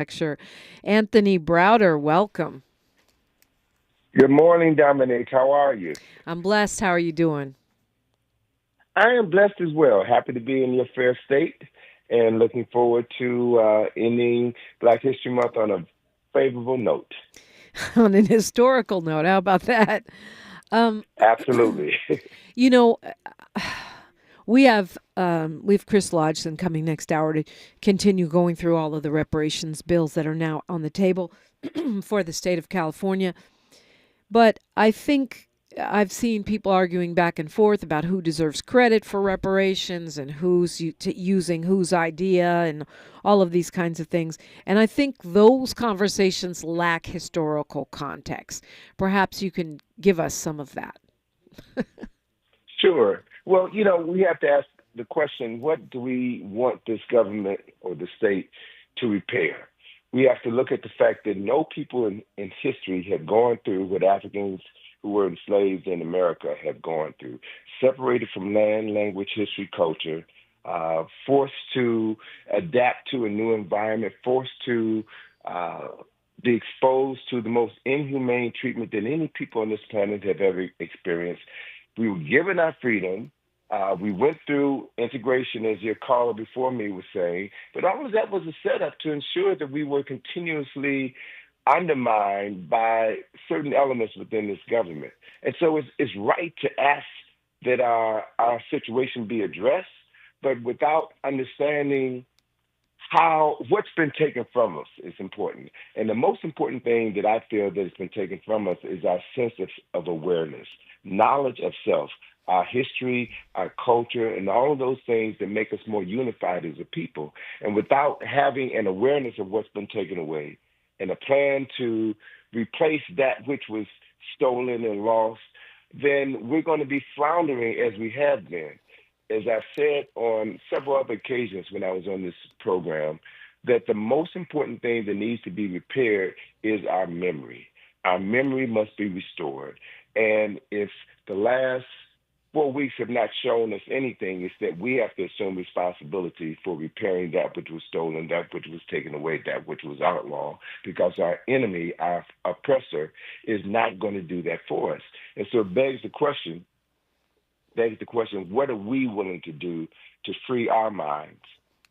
lecture. Anthony Browder, welcome. Good morning, Dominique. How are you? I'm blessed. How are you doing? I am blessed as well. Happy to be in your fair state and looking forward to ending Black History Month on a favorable note. On an historical note, how about that? Um, Absolutely. you know, we have Chris Lodgson coming next hour to continue going through all of the reparations bills that are now on the table for the state of California. But I think I've seen people arguing back and forth about who deserves credit for reparations and who's using whose idea and all of these kinds of things. And I think those conversations lack historical context. Perhaps you can give us some of that. Sure. Well, we have to ask the question, what do we want this government or the state to repair? We have to look at the fact that no people in history have gone through what Africans who were enslaved in America have gone through, separated from land, language, history, culture, forced to adapt to a new environment, forced to uh, be exposed to the most inhumane treatment that any people on this planet have ever experienced. We were given our freedom. We went through integration, as your caller before me was saying, but all of that was a setup to ensure that we were continuously undermined by certain elements within this government. And so it's right to ask that our situation be addressed, but without understanding how what's been taken from us is important. And the most important thing that I feel that has been taken from us is our sense of awareness, knowledge of self, our history, our culture, and all of those things that make us more unified as a people. And without having an awareness of what's been taken away and a plan to replace that which was stolen and lost, then we're going to be floundering as we have been. As I've said on several other occasions when I was on this program, that the most important thing that needs to be repaired is our memory. Our memory must be restored. And if the last 4 weeks have not shown us anything, it's that we have to assume responsibility for repairing that which was stolen, that which was taken away, that which was outlawed, because our enemy, our oppressor, is not going to do that for us. And so it begs the question, what are we willing to do to free our minds?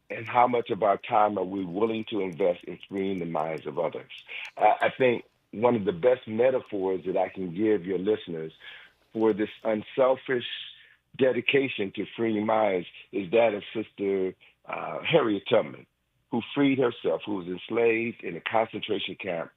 And how much of our time are we willing to invest in freeing the minds of others? I think one of the best metaphors that I can give your listeners for this unselfish dedication to freeing minds is that of Sister Harriet Tubman, who freed herself, who was enslaved in a concentration camp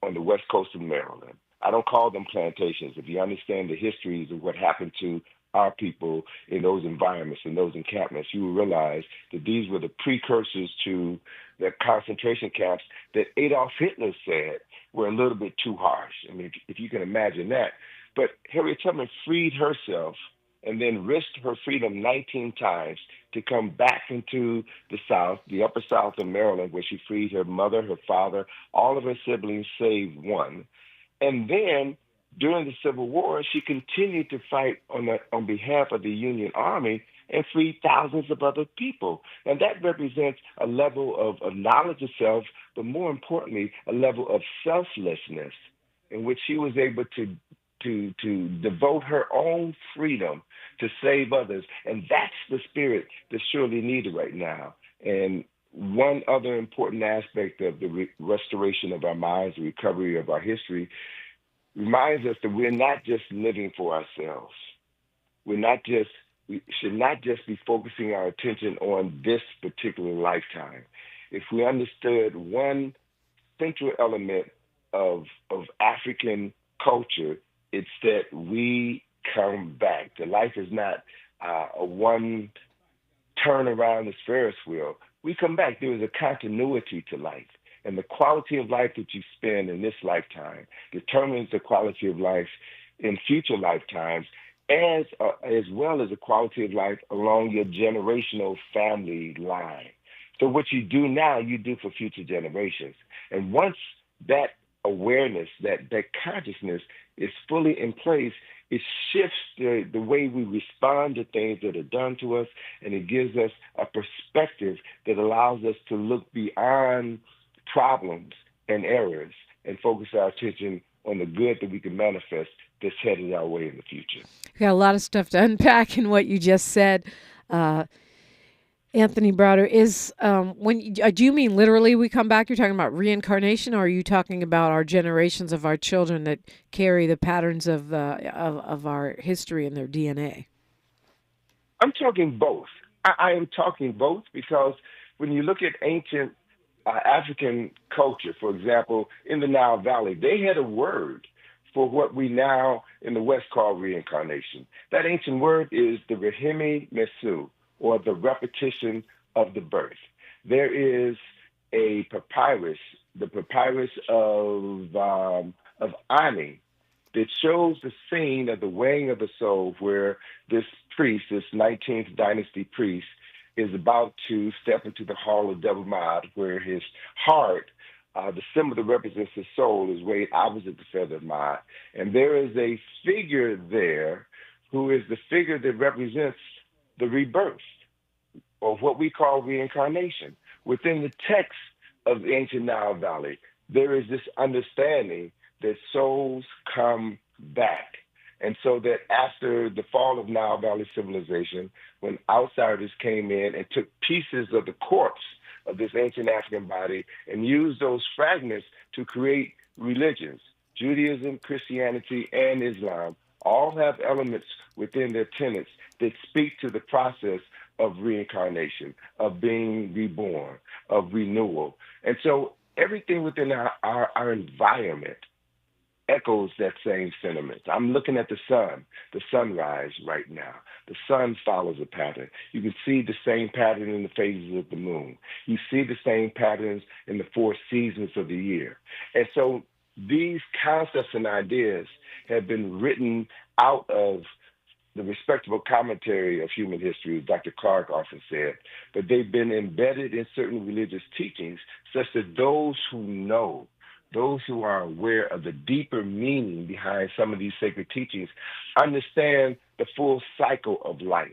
on the west coast of Maryland. I don't call them plantations. If you understand the histories of what happened to our people in those environments, in those encampments, you will realize that these were the precursors to the concentration camps that Adolf Hitler said were a little bit too harsh. I mean, if you can imagine that. But Harriet Tubman freed herself and then risked her freedom 19 times to come back into the South, the upper South of Maryland, where she freed her mother, her father, all of her siblings save one. And then during the Civil War, she continued to fight on behalf of the Union Army and freed thousands of other people. And that represents a level of knowledge of self, but more importantly, a level of selflessness in which she was able to devote her own freedom to save others. And that's the spirit that's surely needed right now. And one other important aspect of the restoration of our minds, the recovery of our history, reminds us that we're not just living for ourselves. We should not just be focusing our attention on this particular lifetime. If we understood one central element of African culture, it's that we come back. The life is not a one turn around this Ferris wheel. We come back. There is a continuity to life. And the quality of life that you spend in this lifetime determines the quality of life in future lifetimes, as well as the quality of life along your generational family line. So what you do now, you do for future generations. And once that awareness, that consciousness is fully in place, it shifts the way we respond to things that are done to us, and it gives us a perspective that allows us to look beyond problems and errors and focus our attention on the good that we can manifest that's heading our way in the future. We got a lot of stuff to unpack in what you just said. Anthony Browder, do you mean literally we come back? You're talking about reincarnation, or are you talking about our generations of our children that carry the patterns of our history in their DNA? I'm talking both. I am talking both because when you look at ancient African culture, for example, in the Nile Valley, they had a word for what we now in the West call reincarnation. That ancient word is the Rehemi Mesu, or the repetition of the birth. There is a papyrus, the papyrus of Ani, that shows the scene of the weighing of the soul, where this priest, this 19th dynasty priest, is about to step into the hall of Double Ma'at, where his heart, the symbol that represents his soul, is weighed opposite the feather of Ma'at. And there is a figure there who is the figure that represents the rebirth, or what we call reincarnation. Within the text of the ancient Nile Valley, there is this understanding that souls come back. And so that after the fall of Nile Valley civilization, when outsiders came in and took pieces of the corpse of this ancient African body and used those fragments to create religions, Judaism, Christianity, and Islam, all have elements within their tenets that speak to the process of reincarnation, of being reborn, of renewal. And so everything within our environment echoes that same sentiment. I'm looking at the sunrise right now. The sun follows a pattern. You can see the same pattern in the phases of the moon. You see the same patterns in the 4 seasons of the year. And so these concepts and ideas have been written out of the respectable commentary of human history, as Dr. Clark often said, but they've been embedded in certain religious teachings such that those who know, those who are aware of the deeper meaning behind some of these sacred teachings, understand the full cycle of life.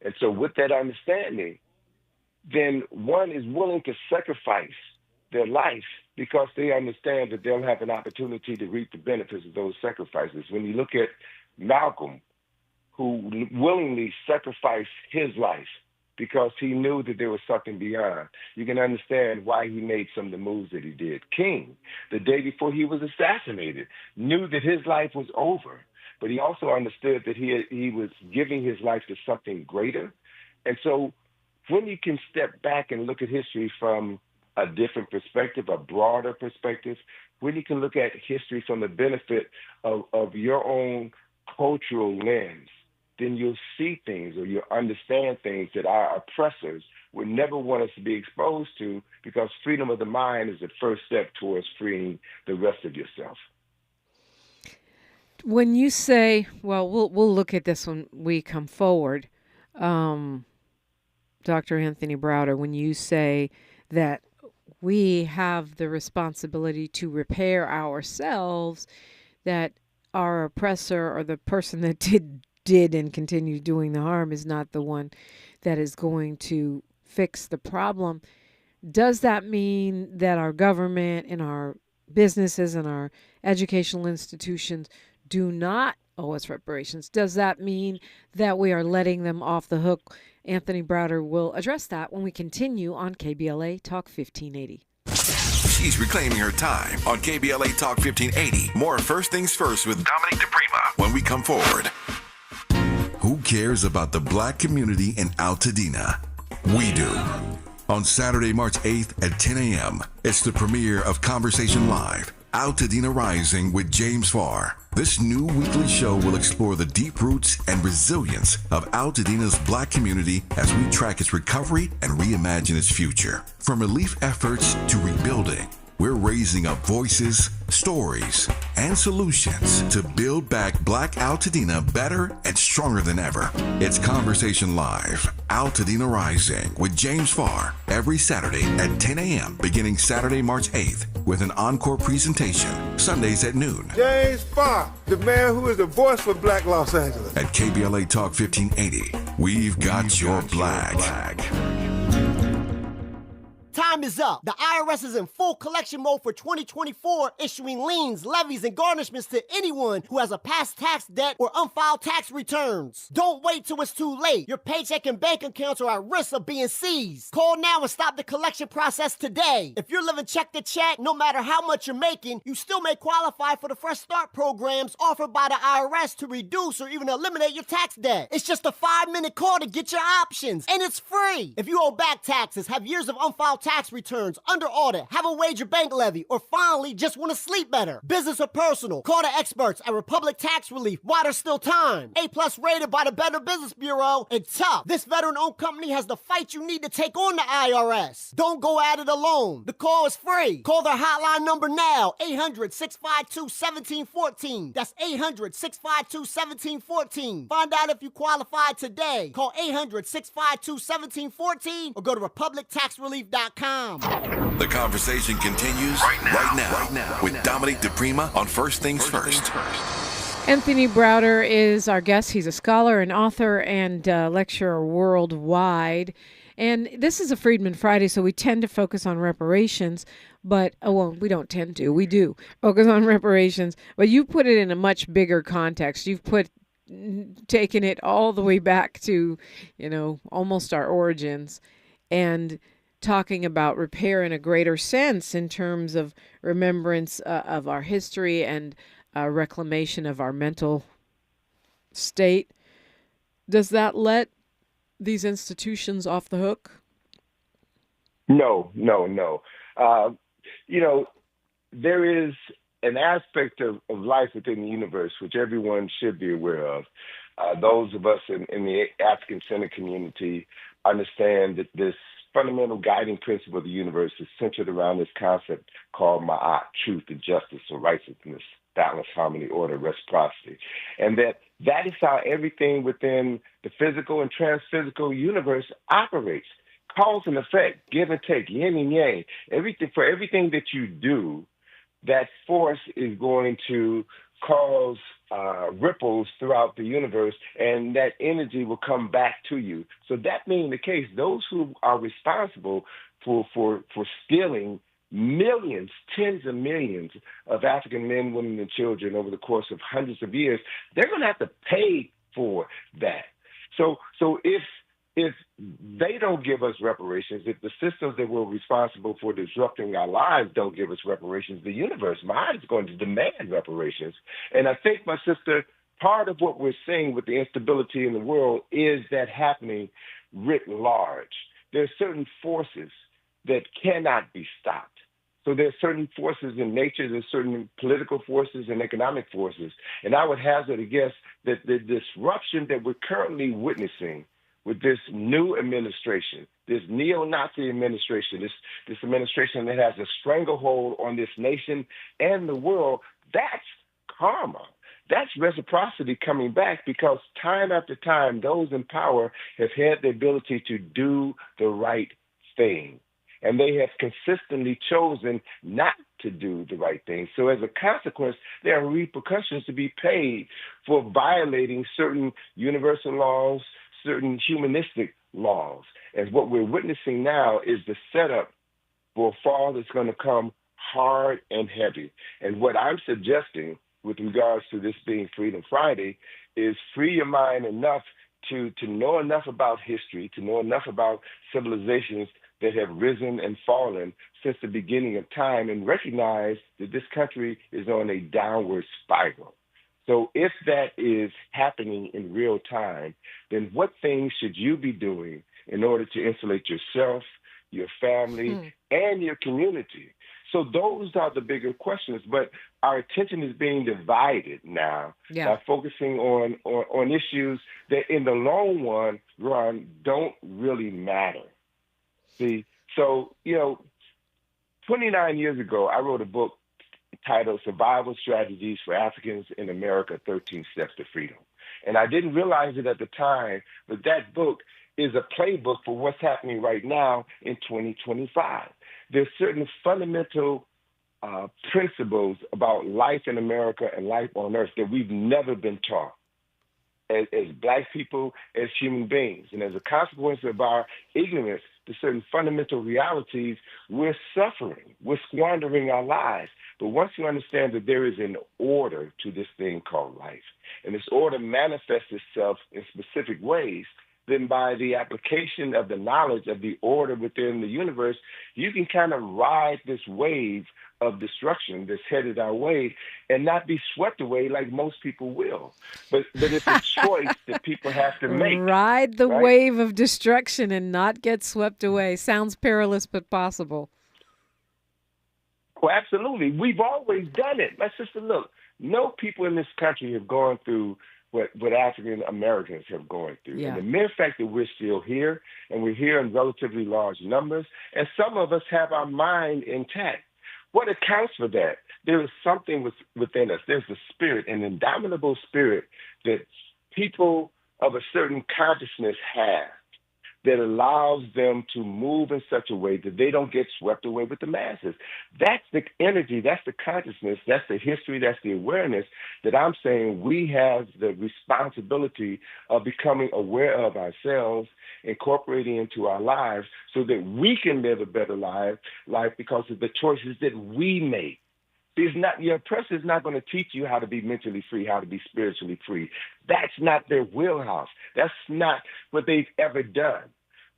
And so with that understanding, then one is willing to sacrifice their life because they understand that they'll have an opportunity to reap the benefits of those sacrifices. When you look at Malcolm, who willingly sacrificed his life because he knew that there was something beyond, you can understand why he made some of the moves that he did. King, the day before he was assassinated, knew that his life was over, but he also understood that he was giving his life to something greater. And so when you can step back and look at history from a different perspective, a broader perspective, when you can look at history from the benefit of your own cultural lens, then you'll see things or you'll understand things that our oppressors would never want us to be exposed to, because freedom of the mind is the first step towards freeing the rest of yourself. When you say, well, we'll look at this when we come forward, Dr. Anthony Browder, when you say that we have the responsibility to repair ourselves, that our oppressor or the person that did and continue doing the harm is not the one that is going to fix the problem. Does that mean that our government and our businesses and our educational institutions do not owe us reparations? Does that mean that we are letting them off the hook? Anthony Browder will address that when we continue on KBLA Talk 1580. She's reclaiming her time on KBLA Talk 1580. More First Things First with Dominique DiPrima when we come forward. Who cares about the Black community in Altadena? We do. On Saturday, March 8th at 10 a.m., it's the premiere of Conversation Live, Altadena Rising with James Farr. This new weekly show will explore the deep roots and resilience of Altadena's Black community as we track its recovery and reimagine its future. From relief efforts to rebuilding, we're raising up voices, stories, and solutions to build back Black Altadena better and stronger than ever. It's Conversation Live, Altadena Rising with James Farr, every Saturday at 10 a.m. beginning Saturday, March 8th, with an encore presentation, Sundays at noon. James Farr, the man who is the voice for Black Los Angeles. At KBLA Talk 1580, we've got your Black. Time is up. The IRS is in full collection mode for 2024, issuing liens, levies, and garnishments to anyone who has a past tax debt or unfiled tax returns. Don't wait till it's too late. Your paycheck and bank accounts are at risk of being seized. Call now and stop the collection process today. If you're living check to check, no matter how much you're making, you still may qualify for the Fresh Start programs offered by the IRS to reduce or even eliminate your tax debt. It's just a 5-minute call to get your options, and it's free. If you owe back taxes, have years of unfiled tax returns, under audit, have a wage or bank levy, or finally just want to sleep better, business or personal, call the experts at Republic Tax Relief while there's still time. A+ rated by the Better Business Bureau, and tough. This veteran-owned company has the fight you need to take on the IRS. Don't go at it alone. The call is free. Call their hotline number now, 800-652-1714. That's 800-652-1714. Find out if you qualify today. Call 800-652-1714 or go to republictaxrelief.com. The conversation continues right now with Dominique DiPrima on First Things First. Anthony Browder is our guest. He's a scholar, an author, and lecturer worldwide. And this is a Freedman Friday, so we tend to focus on reparations. But, we don't tend to. We do focus on reparations. But you put it in a much bigger context. You've taken it all the way back to, almost our origins, and talking about repair in a greater sense in terms of remembrance of our history and reclamation of our mental state. Does that let these institutions off the hook? No. There is an aspect of life within the universe which everyone should be aware of. Those of us in the African-centered community understand that this fundamental guiding principle of the universe is centered around this concept called ma'at, truth and justice or righteousness, balance, harmony, order, reciprocity. And that is how everything within the physical and transphysical universe operates. Cause and effect, give and take, yin and yang. For everything that you do, that force is going to cause ripples throughout the universe, and that energy will come back to you. So that being the case, those who are responsible for stealing millions, tens of millions of African men, women, and children over the course of hundreds of years, they're going to have to pay for that. So if they don't give us reparations, if the systems that were responsible for disrupting our lives don't give us reparations, the universe, mine, is going to demand reparations. And I think, my sister, part of what we're seeing with the instability in the world is that happening writ large. There are certain forces that cannot be stopped. So there's certain forces in nature, there's certain political forces and economic forces. And I would hazard a guess that the disruption that we're currently witnessing with this new administration, this neo-Nazi administration, this administration that has a stranglehold on this nation and the world, that's karma. That's reciprocity coming back, because time after time, those in power have had the ability to do the right thing. And they have consistently chosen not to do the right thing. So as a consequence, there are repercussions to be paid for violating certain universal laws, certain humanistic laws. And what we're witnessing now is the setup for a fall that's going to come hard and heavy. And what I'm suggesting with regards to this being Freedom Friday is free your mind enough to know enough about history, to know enough about civilizations that have risen and fallen since the beginning of time, and recognize that this country is on a downward spiral. So if that is happening in real time, then what things should you be doing in order to insulate yourself, your family, and your community? So those are the bigger questions. But our attention is being divided now by focusing on issues that in the long run don't really matter. See, so, 29 years ago, I wrote a book titled Survival Strategies for Africans in America, 13 Steps to Freedom. And I didn't realize it at the time, but that book is a playbook for what's happening right now in 2025. There's certain fundamental principles about life in America and life on earth that we've never been taught. as Black people, as human beings. And as a consequence of our ignorance to certain fundamental realities, we're suffering. We're squandering our lives. But once you understand that there is an order to this thing called life, and this order manifests itself in specific ways, then by the application of the knowledge of the order within the universe, you can kind of ride this wave of destruction that's headed our way and not be swept away like most people will. But it's a choice that people have to make. Ride the right? wave of destruction and not get swept away. Sounds perilous, but possible. Well, absolutely. We've always done it. My sister, look, no people in this country have gone through what African Americans have gone through. Yeah. And the mere fact that we're still here, and we're here in relatively large numbers, and some of us have our mind intact. What accounts for that? There is something within us. There's a spirit, an indomitable spirit that people of a certain consciousness have that allows them to move in such a way that they don't get swept away with the masses. That's the energy, that's the consciousness, that's the history, that's the awareness that I'm saying we have the responsibility of becoming aware of ourselves, incorporating into our lives so that we can live a better life because of the choices that we make. Your oppressor is not going to teach you how to be mentally free, how to be spiritually free. That's not their wheelhouse. That's not what they've ever done.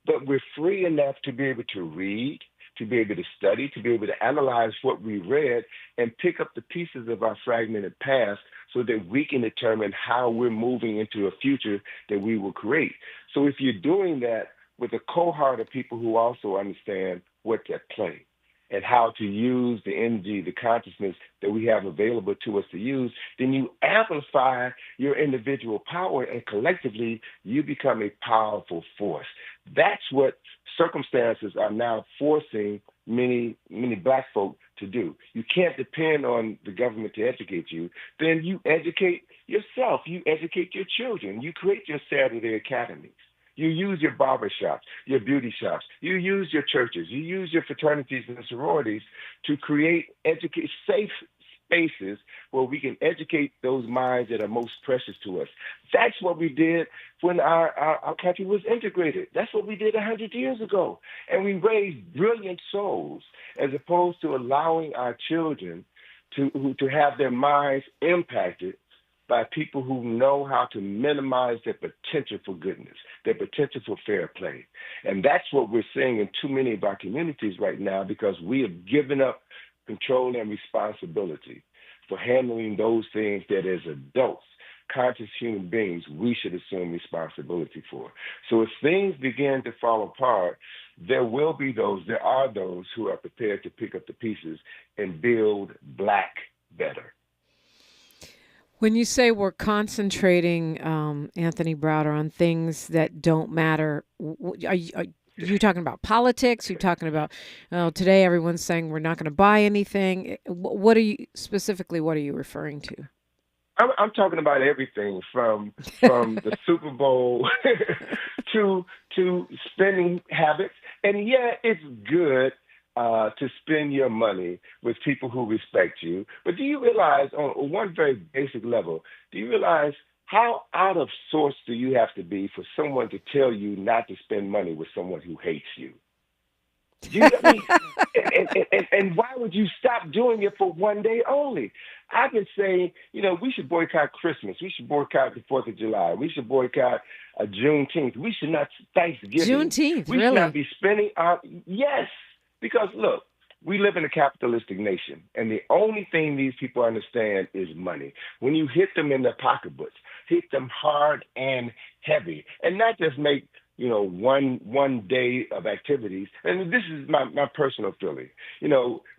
But we're free enough to be able to read, to be able to study, to be able to analyze what we read and pick up the pieces of our fragmented past so that we can determine how we're moving into a future that we will create. So if you're doing that with a cohort of people who also understand what's at play, and how to use the energy, the consciousness that we have available to us to use, then you amplify your individual power and collectively you become a powerful force. That's what circumstances are now forcing many Black folk to do. You can't depend on the government to educate you. Then you educate yourself. You educate your children. You create your Saturday academies. You use your barbershops, your beauty shops. You use your churches. You use your fraternities and sororities to create safe spaces where we can educate those minds that are most precious to us. That's what we did when our country was integrated. That's what we did 100 years ago. And we raised brilliant souls as opposed to allowing our children to have their minds impacted by people who know how to minimize their potential for goodness, their potential for fair play. And that's what we're seeing in too many of our communities right now because we have given up control and responsibility for handling those things that as adults, conscious human beings, we should assume responsibility for. So if things begin to fall apart, there are those who are prepared to pick up the pieces and build Black better. When you say we're concentrating, Anthony Browder, on things that don't matter, are you talking about politics? You're talking about today everyone's saying we're not going to buy anything. What are you referring to? I'm talking about everything from the Super Bowl to spending habits. And yeah, it's good to spend your money with people who respect you. But do you realize on one very basic level, do you realize how out of sorts do you have to be for someone to tell you not to spend money with someone who hates you? Do you I mean, and why would you stop doing it for one day only? I've been saying, we should boycott Christmas. We should boycott the 4th of July. We should boycott Juneteenth. We should not Thanksgiving. Juneteenth, we really? should not be spending yes. Because, look, we live in a capitalistic nation, and the only thing these people understand is money. When you hit them in their pocketbooks, hit them hard and heavy, and not just make, one day of activities. And this is my personal feeling.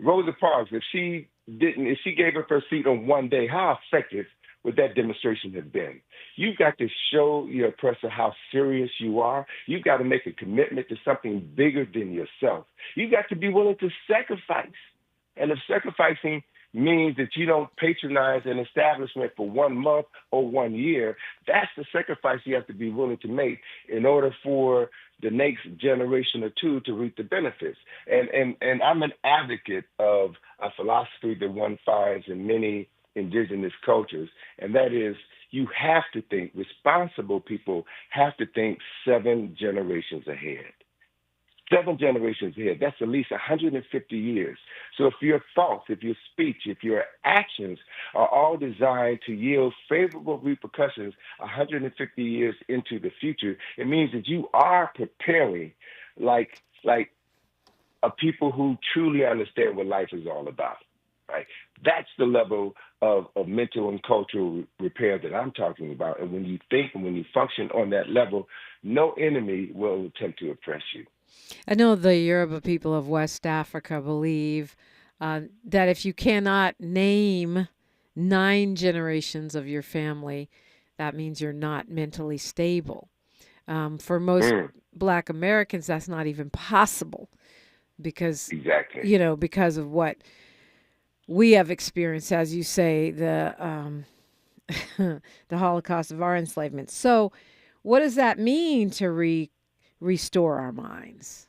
Rosa Parks, if she gave up her seat on one day, how effective would that demonstration have been? You've got to show your oppressor how serious you are. You've got to make a commitment to something bigger than yourself. You've got to be willing to sacrifice. And if sacrificing means that you don't patronize an establishment for 1 month or 1 year, that's the sacrifice you have to be willing to make in order for the next generation or two to reap the benefits. And I'm an advocate of a philosophy that one finds in many indigenous cultures, and that is you have to think, responsible people have to think 7 generations ahead. 7 generations ahead. That's at least 150 years. So if your thoughts, if your speech, if your actions are all designed to yield favorable repercussions 150 years into the future, it means that you are preparing like a people who truly understand what life is all about. Right? That's the level of mental and cultural repair that I'm talking about. And when you think and when you function on that level, no enemy will attempt to oppress you. I know the Yoruba people of West Africa believe that if you cannot name 9 generations of your family, that means you're not mentally stable. For most Black Americans, that's not even possible because, because of what we have experienced, as you say, the the Holocaust of our enslavement. So what does that mean to restore our minds?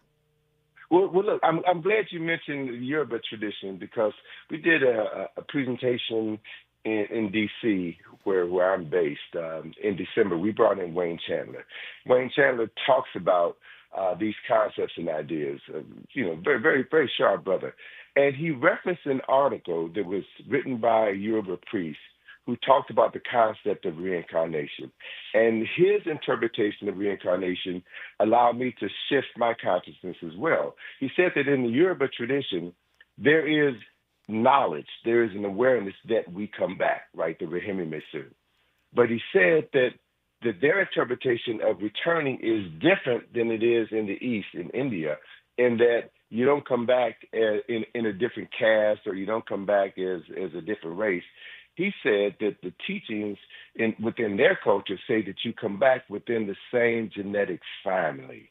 Well, look, I'm glad you mentioned the Yoruba tradition because we did a presentation in D.C. where I'm based in December. We brought in Wayne Chandler. Wayne Chandler talks about these concepts and ideas. Very, very, very sharp brother. And he referenced an article that was written by a Yoruba priest who talked about the concept of reincarnation. And his interpretation of reincarnation allowed me to shift my consciousness as well. He said that in the Yoruba tradition, there is knowledge, there is an awareness that we come back, right, the Rehemi Mesu. But he said that their interpretation of returning is different than it is in the East, in India, in that you don't come back in a different caste or you don't come back as a different race. He said that the teachings within their culture say that you come back within the same genetic family,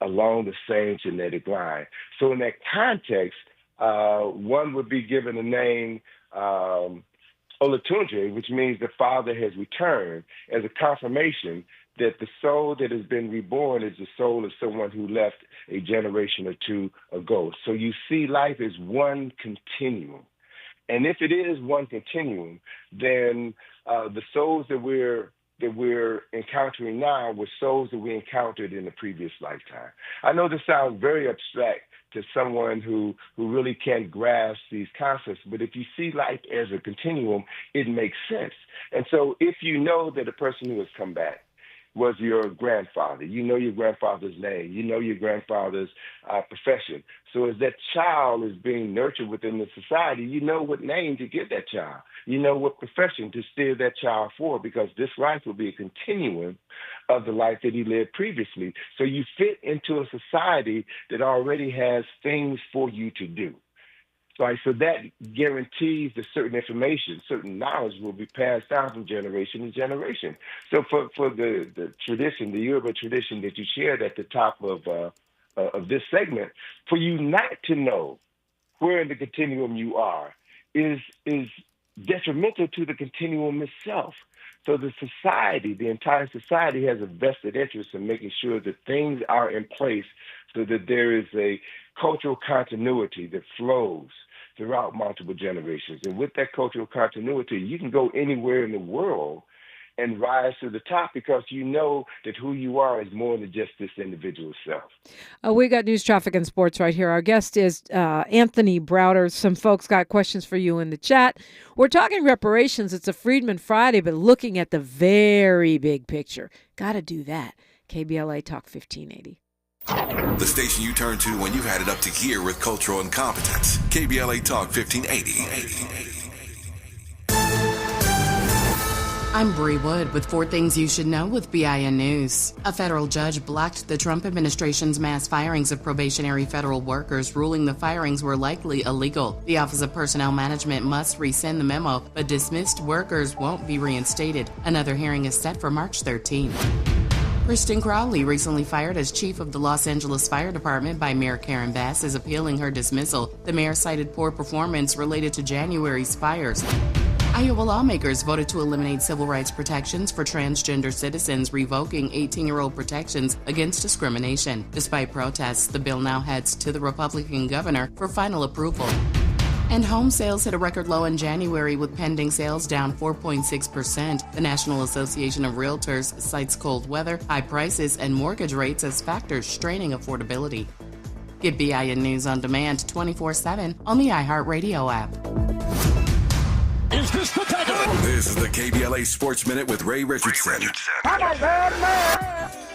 along the same genetic line. So in that context, one would be given a name Olatunji, which means the father has returned, as a confirmation that the soul that has been reborn is the soul of someone who left a generation or 2 ago. So you see life as one continuum. And if it is one continuum, then the souls that we're encountering now were souls that we encountered in the previous lifetime. I know this sounds very abstract to someone who really can't grasp these concepts, but if you see life as a continuum, it makes sense. And so if you know that a person who has come back was your grandfather, you know your grandfather's name, you know your grandfather's profession. So as that child is being nurtured within the society, you know what name to give that child. You know what profession to steer that child for, because this life will be a continuum of the life that he lived previously. So you fit into a society that already has things for you to do. Right, so that guarantees that certain information, certain knowledge will be passed down from generation to generation. So for the tradition, the Yoruba tradition that you shared at the top of this segment, for you not to know where in the continuum you are is detrimental to the continuum itself. So the society, the entire society, has a vested interest in making sure that things are in place so that there is a cultural continuity that flows throughout multiple generations. And with that cultural continuity, you can go anywhere in the world and rise to the top because you know that who you are is more than just this individual self. We got news, traffic, and sports right here. Our guest is Anthony Browder. Some folks got questions for you in the chat. We're talking reparations. It's a Freedman Friday, but looking at the very big picture. Got to do that. KBLA Talk 1580. The station you turn to when you've had it up to gear with cultural incompetence. KBLA Talk 1580. I'm Bree Wood with 4 things you should know with BIN News. A federal judge blocked the Trump administration's mass firings of probationary federal workers, ruling the firings were likely illegal. The Office of Personnel Management must rescind the memo, but dismissed workers won't be reinstated. Another hearing is set for March 13th. Kristen Crowley, recently fired as chief of the Los Angeles Fire Department by Mayor Karen Bass, is appealing her dismissal. The mayor cited poor performance related to January's fires. Iowa lawmakers voted to eliminate civil rights protections for transgender citizens, revoking 18-year-old protections against discrimination. Despite protests, the bill now heads to the Republican governor for final approval. And home sales hit a record low in January with pending sales down 4.6%. The National Association of Realtors cites cold weather, high prices, and mortgage rates as factors straining affordability. Get BIN News on demand 24/7 on the iHeartRadio app. Is this the tackle? This is the KBLA Sports Minute with Ray Richardson.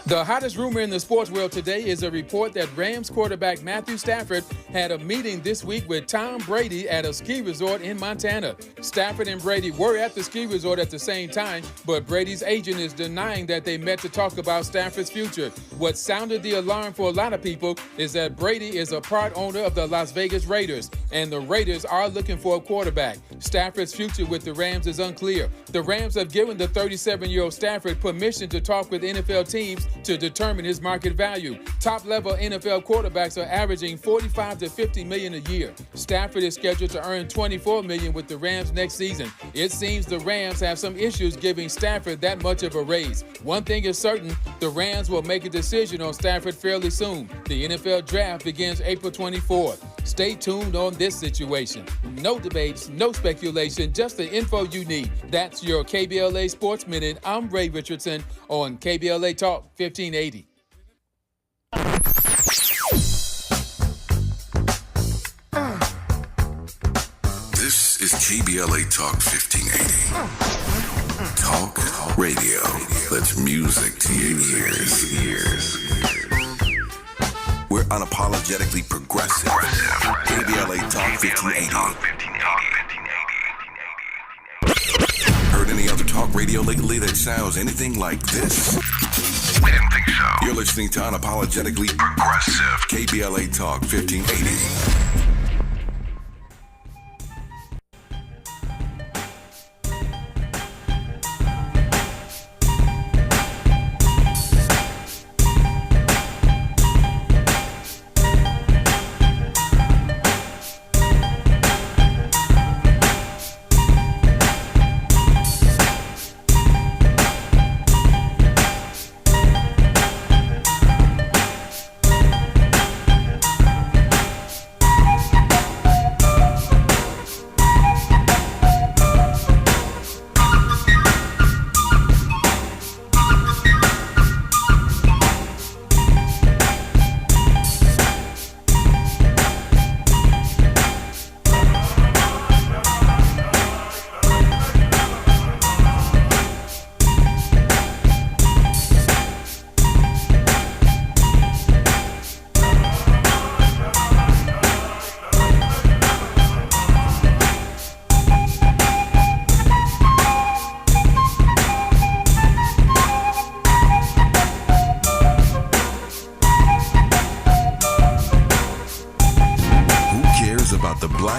The hottest rumor in the sports world today is a report that Rams quarterback Matthew Stafford had a meeting this week with Tom Brady at a ski resort in Montana. Stafford and Brady were at the ski resort at the same time, but Brady's agent is denying that they met to talk about Stafford's future. What sounded the alarm for a lot of people is that Brady is a part owner of the Las Vegas Raiders, and the Raiders are looking for a quarterback. Stafford's future with the Rams is unclear. The Rams have given the 37-year-old Stafford permission to talk with NFL teams to determine his market value. Top-level NFL quarterbacks are averaging $45 to $50 million a year. Stafford is scheduled to earn $24 million with the Rams next season. It seems the Rams have some issues giving Stafford that much of a raise. One thing is certain, the Rams will make a decision on Stafford fairly soon. The NFL draft begins April 24th. Stay tuned on this situation. No debates, no speculation, just the info you need. That's your KBLA Sports Minute. I'm Ray Richardson on KBLA Talk 1580. This is KBLA Talk 1580. Talk radio. That's music to your ears. We're unapologetically progressive. KBLA Talk 1580. Heard any other talk radio lately that sounds anything like this? We didn't think so. You're listening to Unapologetically Progressive. KBLA Talk 1580.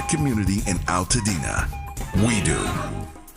Community in Altadena. We do.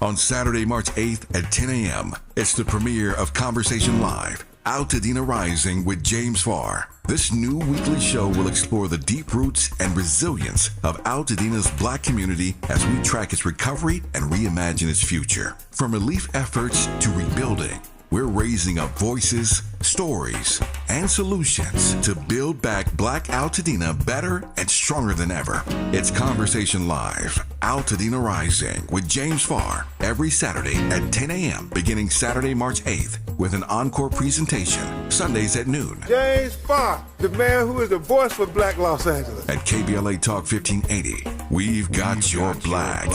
On Saturday, March 8th at 10 a.m., it's the premiere of Conversation Live, Altadena Rising with James Farr. This new weekly show will explore the deep roots and resilience of Altadena's Black community as we track its recovery and reimagine its future. From relief efforts to rebuilding, we're raising up voices, stories, and solutions to build back Black Altadena better and stronger than ever. It's Conversation Live, Altadena Rising with James Farr, every Saturday at 10 a.m. beginning Saturday, March 8th, with an encore presentation, Sundays at noon. James Farr, the man who is the voice for Black Los Angeles. At KBLA Talk 1580, we've got your black.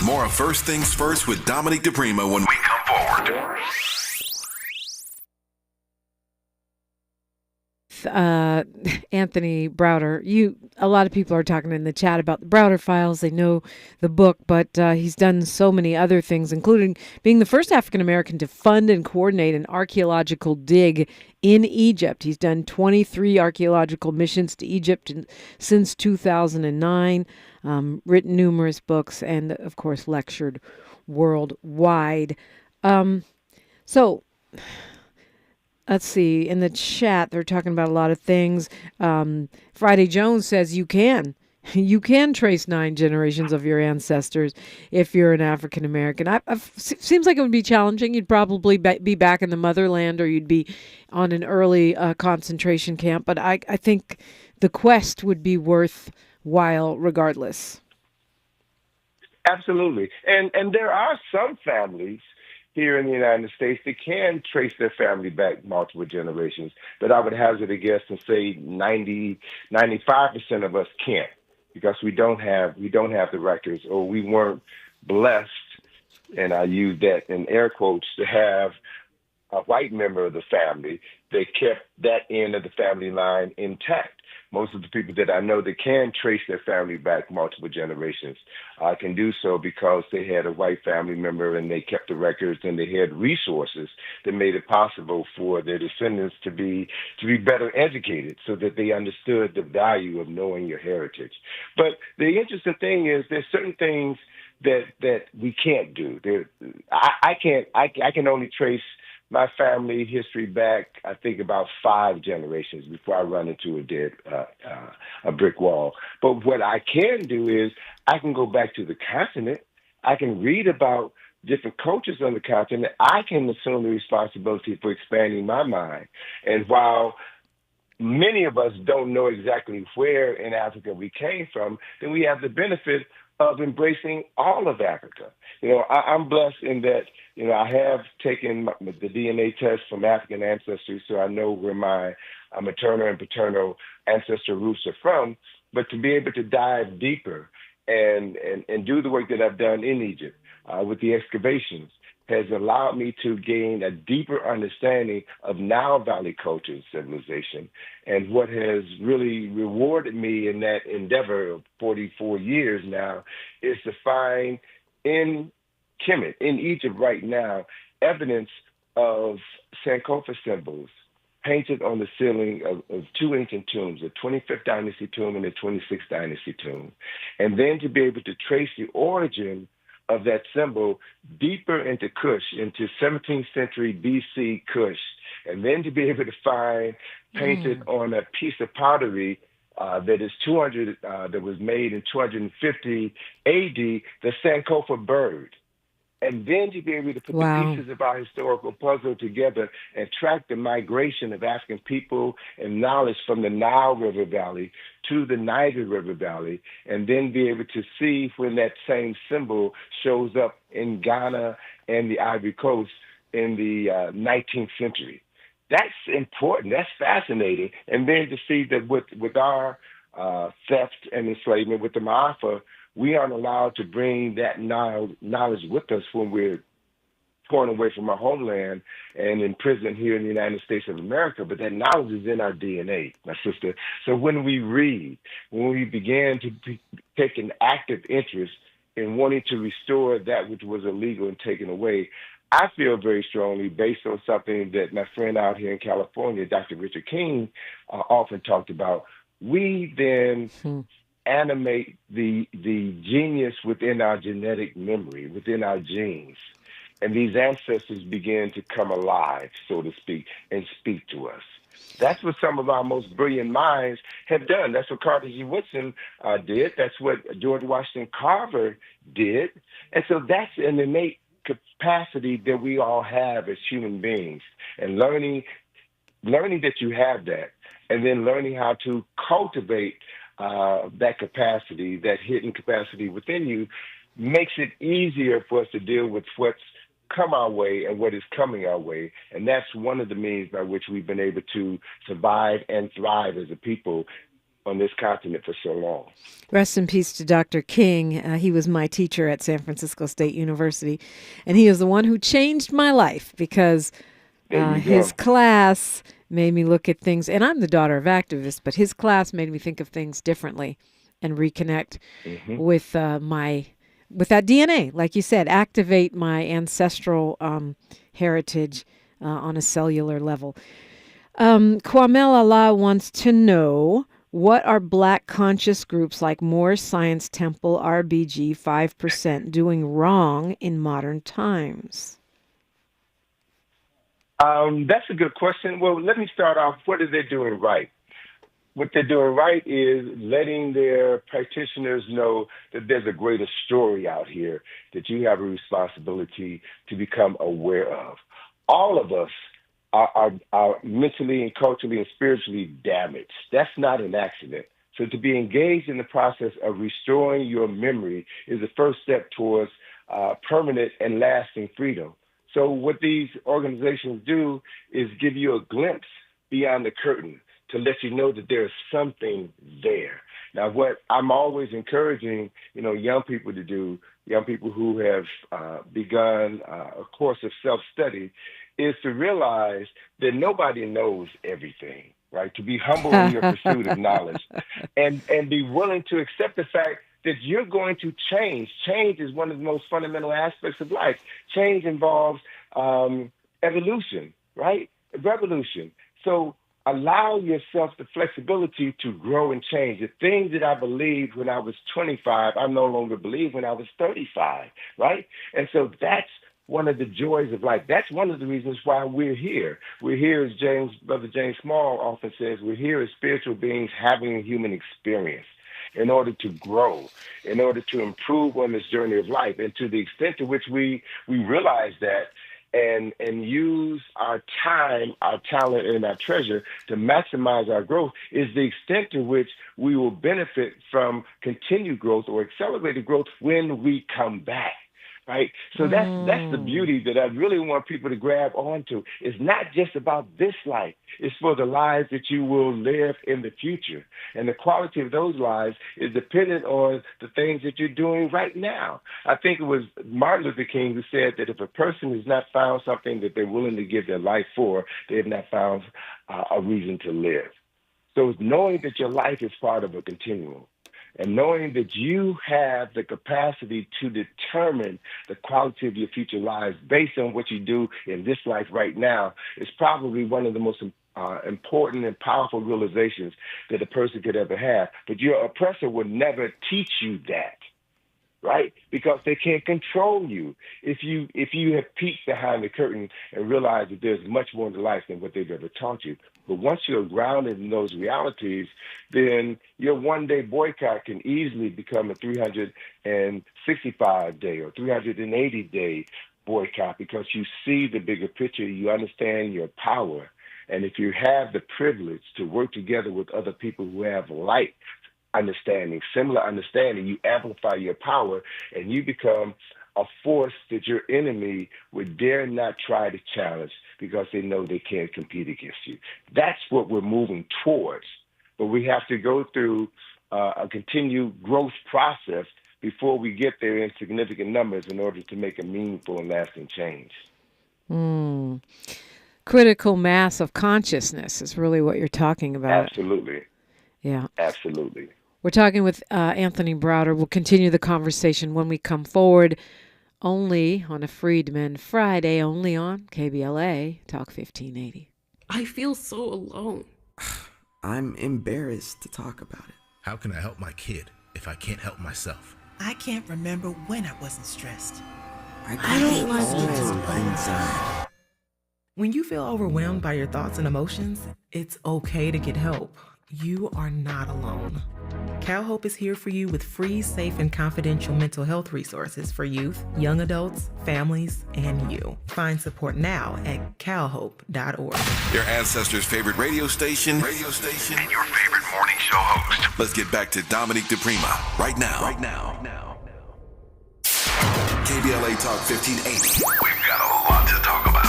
More of First Things First with Dominique DiPrima when we come forward. Anthony Browder, a lot of people are talking in the chat about the Browder files. They know the book, but he's done so many other things, including being the first African American to fund and coordinate an archaeological dig in Egypt. He's done 23 archaeological missions to Egypt since 2009, written numerous books, and of course lectured worldwide. So let's see, in the chat, they're talking about a lot of things. Friday Jones says you can. You can trace 9 generations of your ancestors if you're an African American. Seems like it would be challenging. You'd probably be back in the motherland, or you'd be on an early concentration camp. But I think the quest would be worthwhile regardless. Absolutely. And there are some families here in the United States that can trace their family back multiple generations, but I would hazard a guess and say 95% of us can't, because we don't have the records, or we weren't blessed, and I use that in air quotes, to have a white member of the family that kept that end of the family line intact. Most of the people that I know that can trace their family back multiple generations can do so because they had a white family member and they kept the records, and they had resources that made it possible for their descendants to be better educated, so that they understood the value of knowing your heritage. But the interesting thing is there's certain things that we can't do. I can only trace my family history back, I think, about 5 generations before I run into a brick wall. But what I can do is I can go back to the continent. I can read about different cultures on the continent. I can assume the responsibility for expanding my mind. And while many of us don't know exactly where in Africa we came from, then we have the benefit of embracing all of Africa. I'm blessed in that, I have taken the DNA test from African ancestry, so I know where my maternal and paternal ancestral roots are from. But to be able to dive deeper and do the work that I've done in Egypt with the excavations has allowed me to gain a deeper understanding of Nile Valley culture and civilization. And what has really rewarded me in that endeavor of 44 years now is to find in Kemet, in Egypt right now, evidence of Sankofa symbols painted on the ceiling of 2 ancient tombs, the 25th dynasty tomb and the 26th dynasty tomb. And then to be able to trace the origin of that symbol deeper into Kush, into 17th century BC Kush, and then to be able to find painted on a piece of pottery that is 200, that was made in 250 AD, the Sankofa bird. And then to be able to put the pieces of our historical puzzle together and track the migration of African people and knowledge from the Nile River Valley to the Niger River Valley, and then be able to see when that same symbol shows up in Ghana and the Ivory Coast in the 19th century. That's important. That's fascinating. And then to see that with our theft and enslavement with the Ma'afa, we aren't allowed to bring that knowledge with us when we're torn away from our homeland and in prison here in the United States of America. But that knowledge is in our DNA, my sister. So when we read, when we began to take an active interest in wanting to restore that which was illegal and taken away, I feel very strongly, based on something that my friend out here in California, Dr. Richard King, often talked about, we then animate the genius within our genetic memory, within our genes. And these ancestors begin to come alive, so to speak, and speak to us. That's what some of our most brilliant minds have done. That's what Carter G. Woodson did. That's what George Washington Carver did. And so that's an innate capacity that we all have as human beings. And learning that you have that, and then learning how to cultivate that capacity, that hidden capacity within you, makes it easier for us to deal with what's come our way and what is coming our way. And that's one of the means by which we've been able to survive and thrive as a people on this continent for so long. Rest in peace to Dr. King. He was my teacher at San Francisco State University, and he is the one who changed my life because his class made me look at things, and I'm the daughter of activists, but his class made me think of things differently and reconnect with with that DNA, like you said, activate my ancestral heritage on a cellular level. Kwamel Allah wants to know, what are Black conscious groups like Moore Science Temple, RBG, 5% doing wrong in modern times? That's a good question. Well, let me start off. What are they doing right? what they're doing right is letting their practitioners know that there's a greater story out here that you have a responsibility to become aware of. All of us are mentally and culturally and spiritually damaged. That's not an accident. So to be engaged in the process of restoring your memory is the first step towards permanent and lasting freedom. So what these organizations do is give you a glimpse beyond the curtain to let you know that there's something there. Now, what I'm always encouraging, young people to do, young people who have begun a course of self-study, is to realize that nobody knows everything, right? To be humble in your pursuit of knowledge and be willing to accept the fact that you're going to change. Change is one of the most fundamental aspects of life. Change involves evolution, right? Revolution. So allow yourself the flexibility to grow and change. The things that I believed when I was 25, I no longer believe when I was 35, right? And so that's one of the joys of life. That's one of the reasons why we're here. We're here, as Brother James Small often says, we're here as spiritual beings having a human experience in order to grow, in order to improve on this journey of life. And to the extent to which we realize that and use our time, our talent, and our treasure to maximize our growth is the extent to which we will benefit from continued growth or accelerated growth when we come back. Right? So that's the beauty that I really want people to grab onto. It's not just about this life. It's for the lives that you will live in the future. And the quality of those lives is dependent on the things that you're doing right now. I think it was Martin Luther King who said that if a person has not found something that they're willing to give their life for, they have not found a reason to live. So knowing that your life is part of a continuum, and knowing that you have the capacity to determine the quality of your future lives based on what you do in this life right now is probably one of the most important and powerful realizations that a person could ever have. But your oppressor would never teach you that, right? Because they can't control you. If you have peeked behind the curtain and realized that there's much more to life than what they've ever taught you. But once you're grounded in those realities, then your one-day boycott can easily become a 365-day or 380-day boycott because you see the bigger picture, you understand your power. And if you have the privilege to work together with other people who have like understanding, similar understanding, you amplify your power and you become a force that your enemy would dare not try to challenge because they know they can't compete against you. That's what we're moving towards. But we have to go through a continued growth process before we get there in significant numbers in order to make a meaningful and lasting change. Critical mass of consciousness is really what you're talking about. Absolutely. Yeah. Absolutely. We're talking with Anthony Browder. We'll continue the conversation when we come forward, only on a Freedman Friday, only on KBLA Talk 1580. I feel so alone. I'm embarrassed to talk about it. How can I help my kid if I can't help myself? I can't remember when I wasn't stressed. I don't like it inside. When you feel overwhelmed by your thoughts and emotions, it's okay to get help. You are not alone. CalHope is here for you with free, safe, and confidential mental health resources for youth, young adults, families, and you. Find support now at calhope.org. Your ancestors' favorite radio station, and your favorite morning show host. Let's get back to Dominique DiPrima right now. KBLA Talk 1580. We've got a lot to talk about.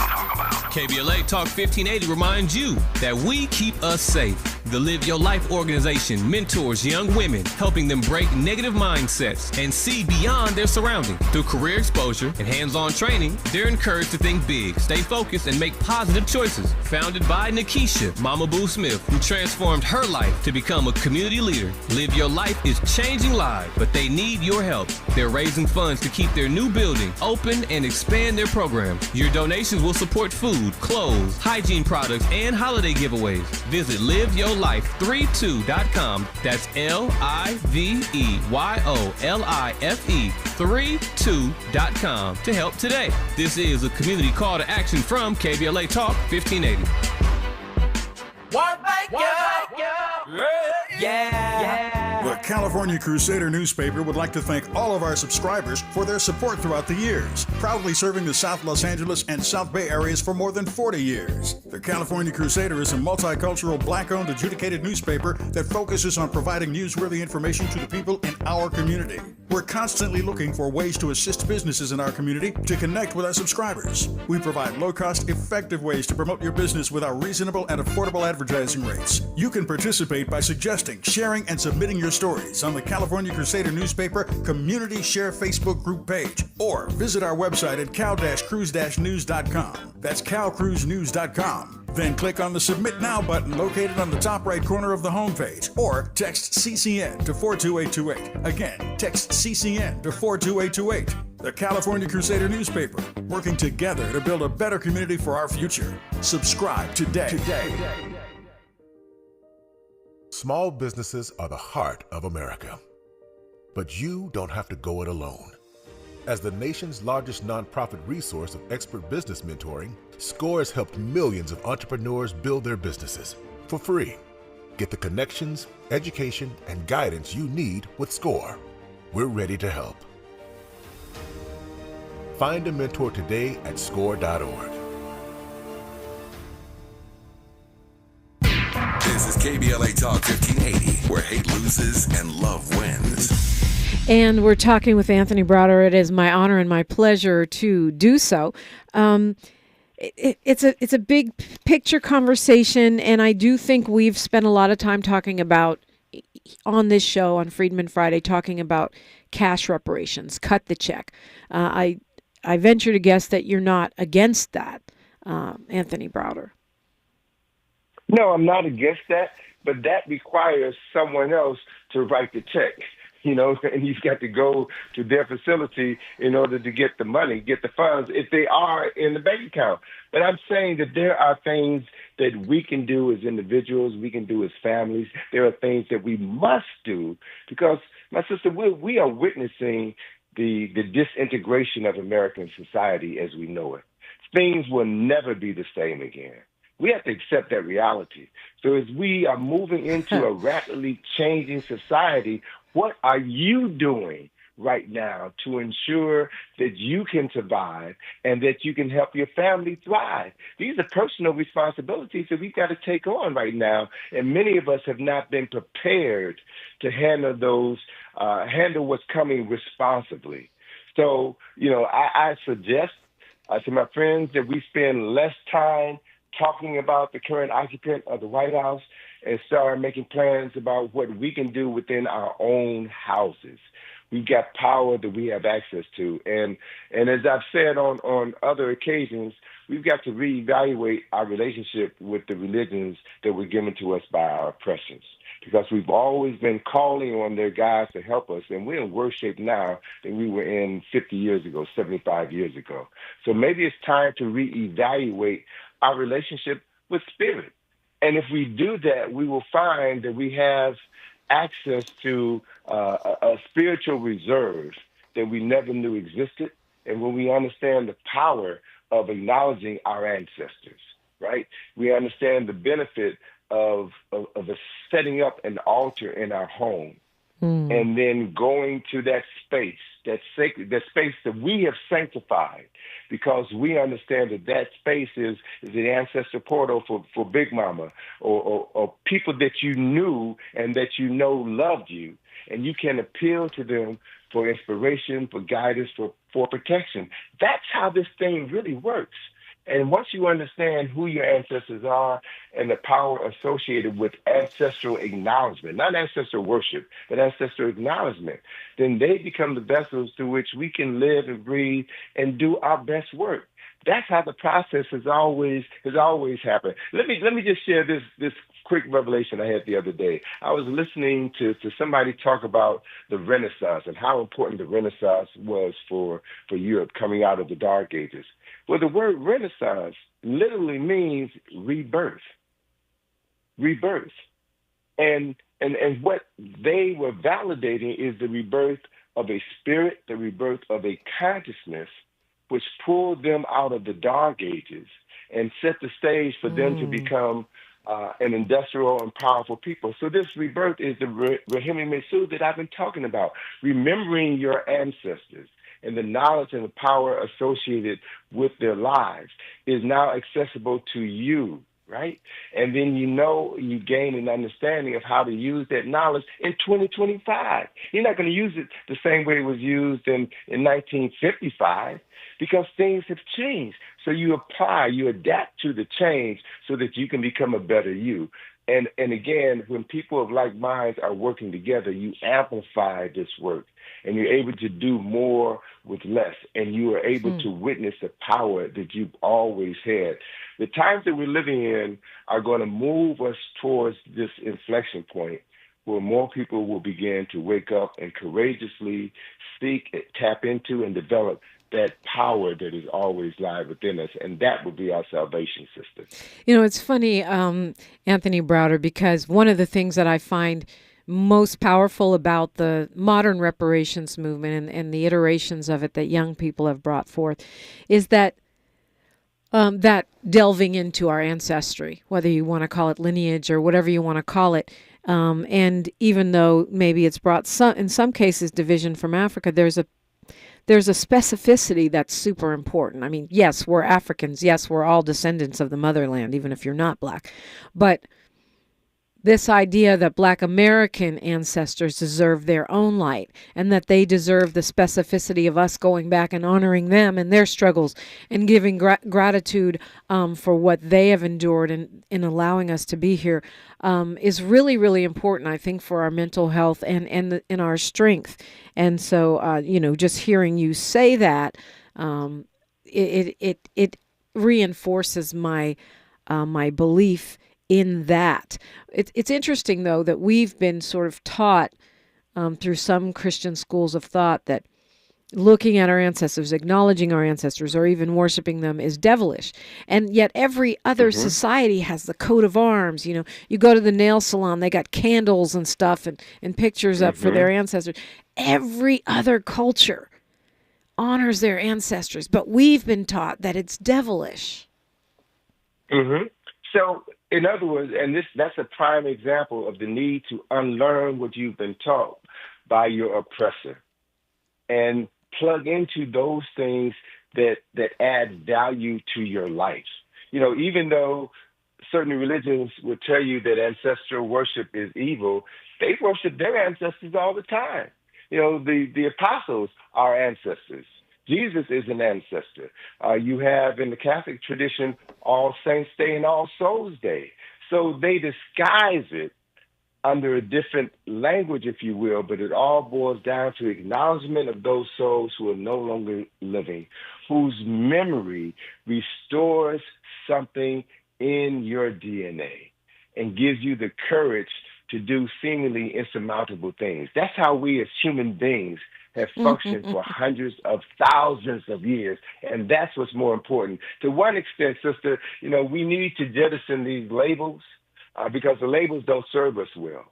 KBLA Talk 1580 reminds you that we keep us safe. The Live Your Life organization mentors young women, helping them break negative mindsets and see beyond their surroundings. Through career exposure and hands-on training, they're encouraged to think big, stay focused, and make positive choices. Founded by Nikisha Mama Boo Smith, who transformed her life to become a community leader. Live Your Life is changing lives, but they need your help. They're raising funds to keep their new building open and expand their programs. Your donations will support food, clothes, hygiene products, and holiday giveaways. Visit liveyourlife32.com. That's LIVEYOLIFE32.com to help today. This is a community call to action from KBLA Talk 1580. The California Crusader newspaper would like to thank all of our subscribers for their support throughout the years, proudly serving the South Los Angeles and South Bay areas for more than 40 years. The California Crusader is a multicultural, black-owned, adjudicated newspaper that focuses on providing newsworthy information to the people in our community. We're constantly looking for ways to assist businesses in our community to connect with our subscribers. We provide low-cost, effective ways to promote your business with our reasonable and affordable advertising rates. You can participate by suggesting, sharing, and submitting your stories on the California Crusader newspaper Community Share Facebook group page, or visit our website at cal-cruise-news.com. That's calcruisenews.com. Then click on the Submit Now button located on the top right corner of the homepage, or text CCN to 42828. Again, text CCN to 42828. The California Crusader newspaper, working together to build a better community for our future. Subscribe today. Small businesses are the heart of America. But you don't have to go it alone. As the nation's largest nonprofit resource of expert business mentoring, SCORE has helped millions of entrepreneurs build their businesses for free. Get the connections, education, and guidance you need with SCORE. We're ready to help. Find a mentor today at score.org. This is KBLA Talk 1580, where hate loses and love wins. And we're talking with Anthony Browder. It is my honor and my pleasure to do so. It's a big picture conversation, and I do think we've spent a lot of time talking about, on this show, on Freedman Friday, talking about cash reparations, cut the check. I venture to guess that you're not against that, Anthony Browder. No, I'm not against that, but that requires someone else to write the check. And you've got to go to their facility in order to get the money, get the funds, if they are in the bank account. But I'm saying that there are things that we can do as individuals, we can do as families. There are things that we must do because, my sister, we are witnessing the disintegration of American society as we know it. Things will never be the same again. We have to accept that reality. So as we are moving into a rapidly changing society, what are you doing right now to ensure that you can survive and that you can help your family thrive? These are personal responsibilities that we've got to take on right now, and many of us have not been prepared to handle what's coming responsibly. So, I suggest to my friends that we spend less time talking about the current occupant of the White House and start making plans about what we can do within our own houses. We've got power that we have access to. And as I've said on other occasions, we've got to reevaluate our relationship with the religions that were given to us by our oppressors, because we've always been calling on their guides to help us, and we're in worse shape now than we were in 50 years ago, 75 years ago. So maybe it's time to reevaluate our relationship with spirit. And if we do that, we will find that we have access to a spiritual reserve that we never knew existed. And when we understand the power of acknowledging our ancestors, right, we understand the benefit of setting up an altar in our home and then going to that space, that space that we have sanctified, because we understand that space is the ancestor portal for Big Mama or people that you knew and that you know loved you, and you can appeal to them for inspiration, for guidance, for protection. That's how this thing really works. And once you understand who your ancestors are and the power associated with ancestral acknowledgement, not ancestral worship, but ancestral acknowledgement, then they become the vessels through which we can live and breathe and do our best work. That's how the process has always happened. Let me just share this quick revelation I had the other day. I was listening to somebody talk about the Renaissance and how important the Renaissance was for Europe coming out of the Dark Ages. Well, the word Renaissance literally means rebirth. Rebirth. And what they were validating is the rebirth of a spirit, the rebirth of a consciousness, which pulled them out of the Dark Ages and set the stage for them to become an industrial and powerful people. So this rebirth is the Rahimi Mesu that I've been talking about, remembering your ancestors and the knowledge and the power associated with their lives is now accessible to you, right? And then you gain an understanding of how to use that knowledge in 2025. You're not going to use it the same way it was used in 1955 because things have changed. So you apply, you adapt to the change so that you can become a better you. And again, when people of like minds are working together, you amplify this work and you're able to do more with less, and you are able to witness the power that you've always had. The times that we're living in are going to move us towards this inflection point where more people will begin to wake up and courageously seek, tap into, and develop that power that is always live within us, and that will be our salvation system. You know, it's funny, Anthony Browder, because one of the things that I find most powerful about the modern reparations movement and the iterations of it that young people have brought forth is that that delving into our ancestry, whether you want to call it lineage or whatever you want to call it. And even though maybe it's brought in some cases division from Africa, there's a specificity that's super important. I mean, yes, we're Africans. Yes, we're all descendants of the motherland, even if you're not Black. But this idea that Black American ancestors deserve their own light and that they deserve the specificity of us going back and honoring them and their struggles and giving gratitude for what they have endured and in allowing us to be here is really, really important, I think, for our mental health and our strength. And so, just hearing you say that, it reinforces my belief in that. It's interesting, though, that we've been sort of taught through some Christian schools of thought that looking at our ancestors, acknowledging our ancestors, or even worshiping them is devilish. And yet every other society has the coat of arms. You know, you go to the nail salon, they got candles and stuff and pictures up for their ancestors. Every other culture honors their ancestors, but we've been taught that it's devilish. So, in other words, and that's a prime example of the need to unlearn what you've been taught by your oppressor and plug into those things that add value to your life. You know, even though certain religions will tell you that ancestral worship is evil, they worship their ancestors all the time. You know, the apostles are ancestors. Jesus is an ancestor. You have in the Catholic tradition All Saints Day and All Souls Day. So they disguise it under a different language, if you will, but it all boils down to acknowledgement of those souls who are no longer living, whose memory restores something in your DNA and gives you the courage to do seemingly insurmountable things. That's how we as human beings have functioned for hundreds of thousands of years, and that's what's more important. To one extent, sister, you know, we need to jettison these labels because the labels don't serve us well.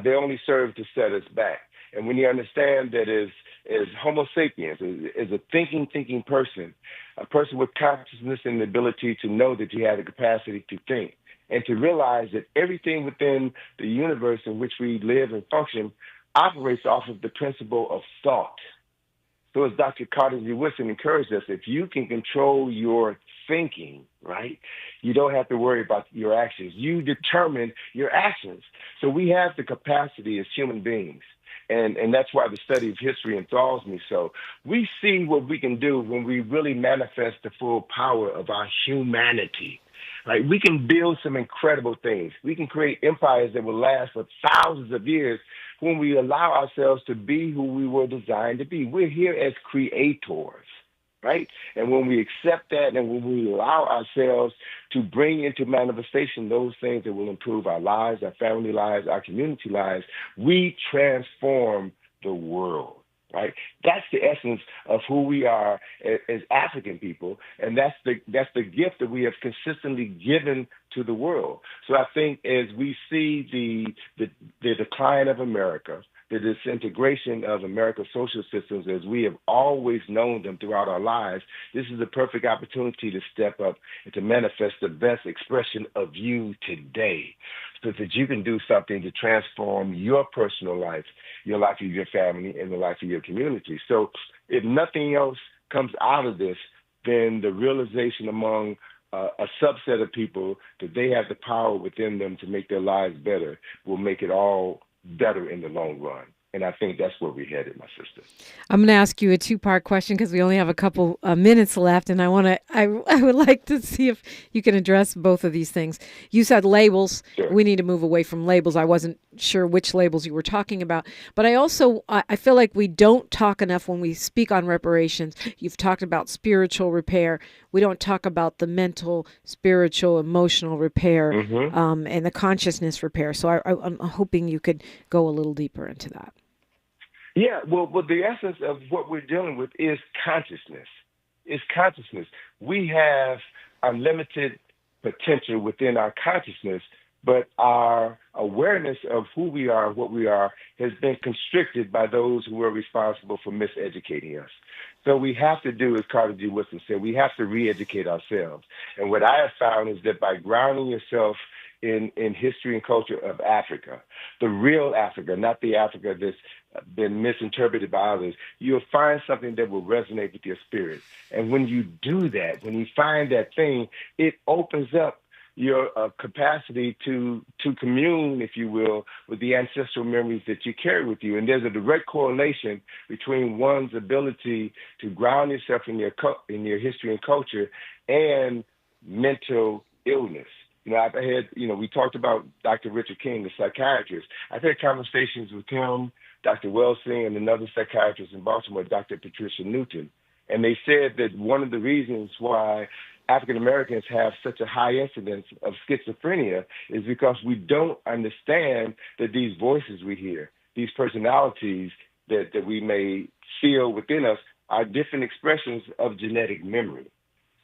They only serve to set us back. And when you understand that as Homo sapiens, as a thinking person, a person with consciousness and the ability to know that you have the capacity to think, and to realize that everything within the universe in which we live and function operates off of the principle of thought. So as Dr. Carter G. Woodson encouraged us, if you can control your thinking, right, you don't have to worry about your actions. You determine your actions. So we have the capacity as human beings. And that's why the study of history enthralls me so. We see what we can do when we really manifest the full power of our humanity. Right? We can build some incredible things. We can create empires that will last for thousands of years when we allow ourselves to be who we were designed to be. We're here as creators, right? And when we accept that and when we allow ourselves to bring into manifestation those things that will improve our lives, our family lives, our community lives, we transform the world. Right? That's the essence of who we are as African people, and that's the gift that we have consistently given to the world. So I think as we see the decline of America, the disintegration of America's social systems as we have always known them throughout our lives, this is a perfect opportunity to step up and to manifest the best expression of you today so that you can do something to transform your personal life, your life of your family, and the life of your community. So if nothing else comes out of this, then the realization among a subset of people that they have the power within them to make their lives better will make it all better in the long run. And I think that's where we're headed, my sister. I'm going to ask you a two-part question because we only have a couple minutes left, and I would like to see if you can address both of these things. You said labels. Sure. We need to move away from labels. I wasn't sure which labels you were talking about, but I feel like we don't talk enough when we speak on reparations. You've talked about spiritual repair. We don't talk about the mental, spiritual, emotional repair and the consciousness repair. So I'm hoping you could go a little deeper into that. Yeah, well, the essence of what we're dealing with is consciousness. It's consciousness. We have unlimited potential within our consciousness, but our awareness of who we are, what we are, has been constricted by those who are responsible for miseducating us. So we have to do, as Carter G. Woodson said, we have to re-educate ourselves. And what I have found is that by grounding yourself in history and culture of Africa, the real Africa, not the Africa that's been misinterpreted by others, you'll find something that will resonate with your spirit. And when you do that, when you find that thing, it opens up your capacity to commune, if you will, with the ancestral memories that you carry with you. And there's a direct correlation between one's ability to ground yourself in your history and culture and mental illness. I've had, we talked about Dr. Richard King, the psychiatrist. I've had conversations with him, Dr. Welsing, and another psychiatrist in Baltimore, Dr. Patricia Newton. And they said that one of the reasons why African Americans have such a high incidence of schizophrenia is because we don't understand that these voices we hear, these personalities that we may feel within us, are different expressions of genetic memory.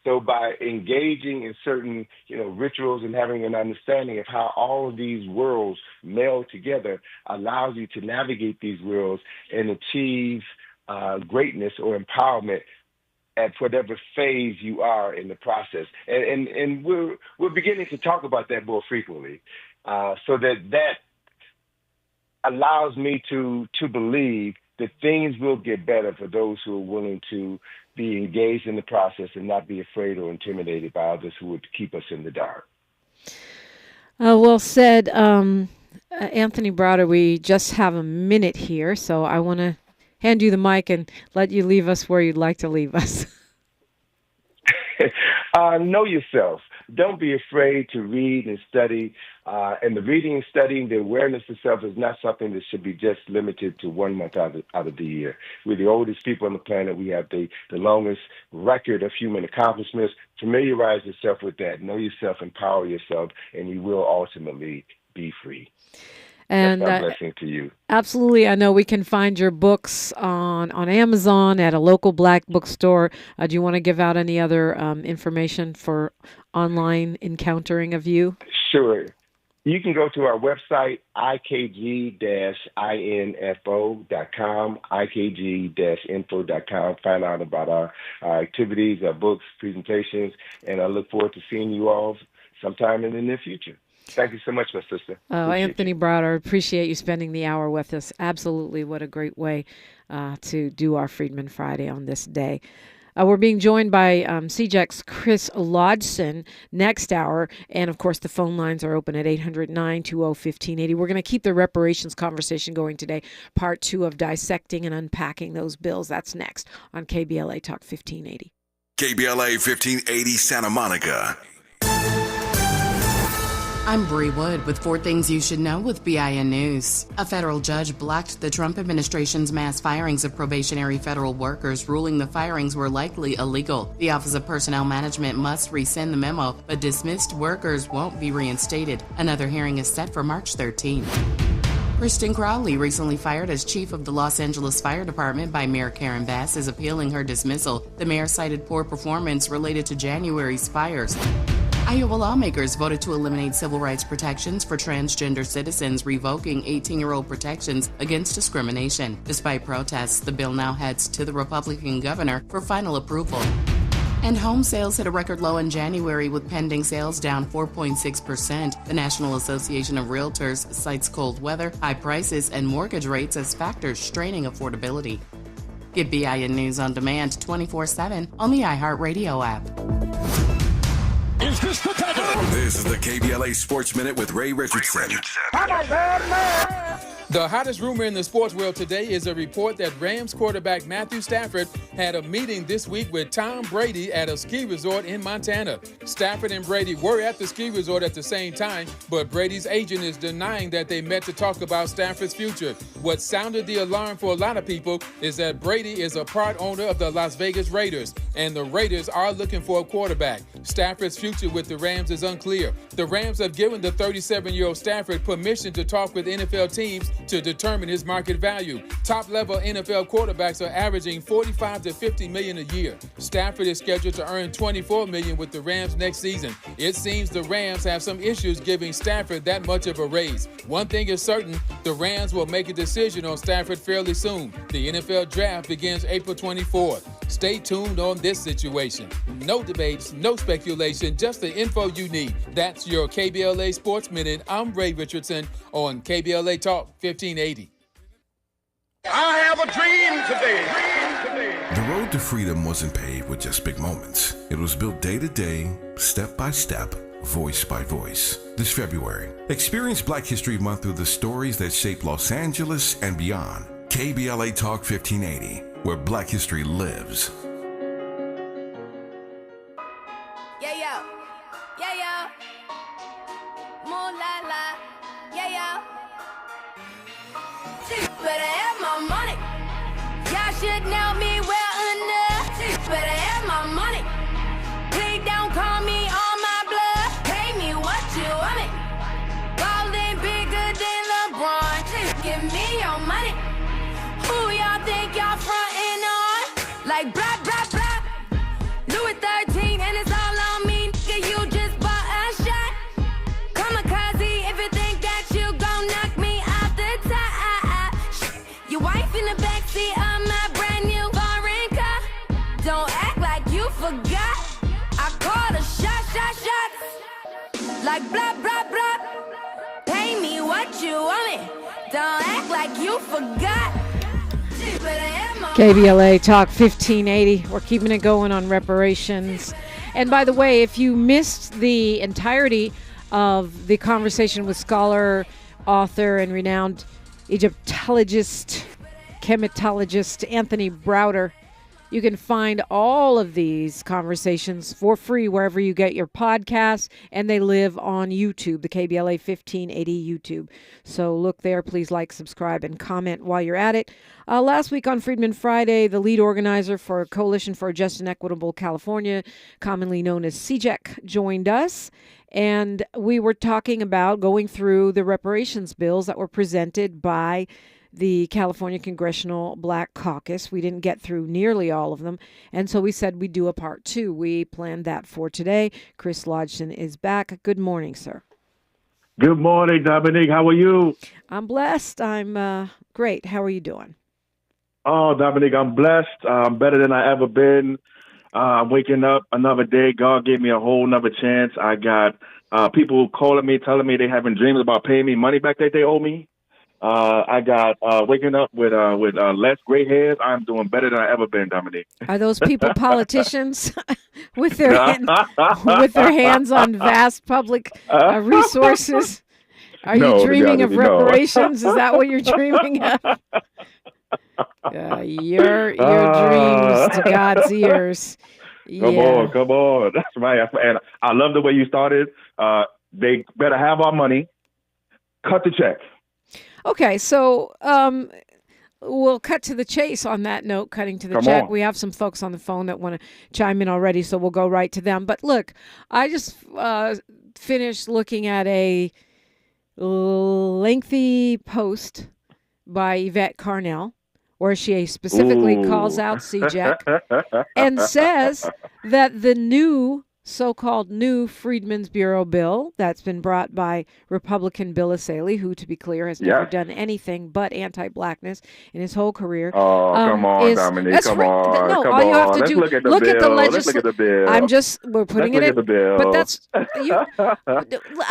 So by engaging in certain, rituals and having an understanding of how all of these worlds meld together allows you to navigate these worlds and achieve greatness or empowerment at whatever phase you are in the process. And we're beginning to talk about that more frequently, so that allows me to believe that things will get better for those who are willing to be engaged in the process and not be afraid or intimidated by others who would keep us in the dark. Well said. Anthony Browder, we just have a minute here, so I want to hand you the mic and let you leave us where you'd like to leave us. Know yourself. Don't be afraid to read and study. And the reading and studying, the awareness of self is not something that should be just limited to 1 month out of the year. We're the oldest people on the planet. We have the longest record of human accomplishments. Familiarize yourself with that. Know yourself, empower yourself, and you will ultimately be free. And that's my blessing to you. Absolutely. I know we can find your books on Amazon, at a local Black bookstore. Do you want to give out any other information for online encountering of you? Sure. You can go to our website, ikg-info.com, ikg-info.com. Find out about our activities, our books, presentations, and I look forward to seeing you all sometime in the near future. Thank you so much, my sister. Anthony Browder, appreciate you spending the hour with us. Absolutely. What a great way to do our Freedman Friday on this day. We're being joined by CJEC's Chris Lodgson next hour. And, of course, the phone lines are open at 800-920-1580. We're going to keep the reparations conversation going today, part 2 of dissecting and unpacking those bills. That's next on KBLA Talk 1580. KBLA 1580 Santa Monica. I'm Bree Wood with 4 Things You Should Know with BIN News. A federal judge blocked the Trump administration's mass firings of probationary federal workers, ruling the firings were likely illegal. The Office of Personnel Management must rescind the memo, but dismissed workers won't be reinstated. Another hearing is set for March 13th. Kristen Crowley, recently fired as chief of the Los Angeles Fire Department by Mayor Karen Bass, is appealing her dismissal. The mayor cited poor performance related to January's fires. Iowa lawmakers voted to eliminate civil rights protections for transgender citizens, revoking 18-year-old protections against discrimination. Despite protests, the bill now heads to the Republican governor for final approval. And home sales hit a record low in January, with pending sales down 4.6%. The National Association of Realtors cites cold weather, high prices, and mortgage rates as factors straining affordability. Get BIN News on demand 24/7 on the iHeartRadio app. Is this the title? This is the KBLA Sports Minute with Ray Richardson. The hottest rumor in the sports world today is a report that Rams quarterback Matthew Stafford had a meeting this week with Tom Brady at a ski resort in Montana. Stafford and Brady were at the ski resort at the same time, but Brady's agent is denying that they met to talk about Stafford's future. What sounded the alarm for a lot of people is that Brady is a part owner of the Las Vegas Raiders, and the Raiders are looking for a quarterback. Stafford's future with the Rams is unclear. The Rams have given the 37-year-old Stafford permission to talk with NFL teams to determine his market value. Top-level NFL quarterbacks are averaging $45 to $50 million a year. Stafford is scheduled to earn $24 million with the Rams next season. It seems the Rams have some issues giving Stafford that much of a raise. One thing is certain, the Rams will make a decision on Stafford fairly soon. The NFL draft begins April 24th. Stay tuned on this situation. No debates, no speculation, just the info you need. That's your KBLA Sports Minute. I'm Ray Richardson on KBLA Talk 1580. I have a dream today. The road to freedom wasn't paved with just big moments. It was built day to day, step by step, voice by voice. This February, experience Black History Month through the stories that shape Los Angeles and beyond. KBLA Talk 1580, where Black history lives. Yeah, yo. Yeah, yo. Moon la la. Yeah, yo. Better have my money. Y'all should know me well enough. Better have my money. Please don't call me on my blood. Pay me what you want me. Ballin' bigger than LeBron. Give me your money. Who y'all think y'all frontin' on? Like blah, blah, blah. Louis 13 and it's all on me. Nigga, you just bought a shot. Kamikaze if you think that you gon' knock me off the top. Your wife in the backseat of my brand new foreign car. Don't act like you forgot. I called a shot. Like blah, blah, blah. Pay me what you want me. Don't act like you forgot. KBLA Talk 1580. We're keeping it going on reparations. And by the way, if you missed the entirety of the conversation with scholar, author, and renowned Egyptologist, chematologist Anthony Browder, you can find all of these conversations for free wherever you get your podcasts, and they live on YouTube, the KBLA 1580 YouTube. So look there. Please like, subscribe, and comment while you're at it. Last week on Freedman Friday, the lead organizer for Coalition for a Just and Equitable California, commonly known as CJEC, joined us. And we were talking about going through the reparations bills that were presented by the California Congressional Black Caucus. We didn't get through nearly all of them, and so we said we'd do a part two. We planned that for today. Chris Lodgson is back. Good morning, sir. Good morning, Dominique. How are you? I'm blessed. I'm great. How are you doing? Oh, Dominique, I'm blessed. I'm better than I ever been. I'm waking up another day. God gave me a whole nother chance. I got people calling me, telling me they having dreams about paying me money back that they owe me. I got waking up with less gray hairs. I'm doing better than I ever been, Dominique. Are those people politicians with their hands on vast public resources? Are you dreaming of reparations? Is that what you're dreaming of? Your dreams to God's ears. Come on. That's right. And I love the way you started. They better have our money. Cut the check. Okay, so we'll cut to the chase on that note, cutting to the check. We have some folks on the phone that want to chime in already, so we'll go right to them. But look, I just finished looking at a lengthy post by Yvette Carnell, where she specifically calls out CJEC and says that the new so-called new Freedmen's Bureau bill that's been brought by Republican Bill Asaley, who, to be clear, has never done anything but anti-blackness in his whole career. Oh, come on, Dominique. Come on. No, come all you have to Let's do, look at the look bill. at the Let's look at the bill. we're putting Let's it in. look at the bill. But that's, I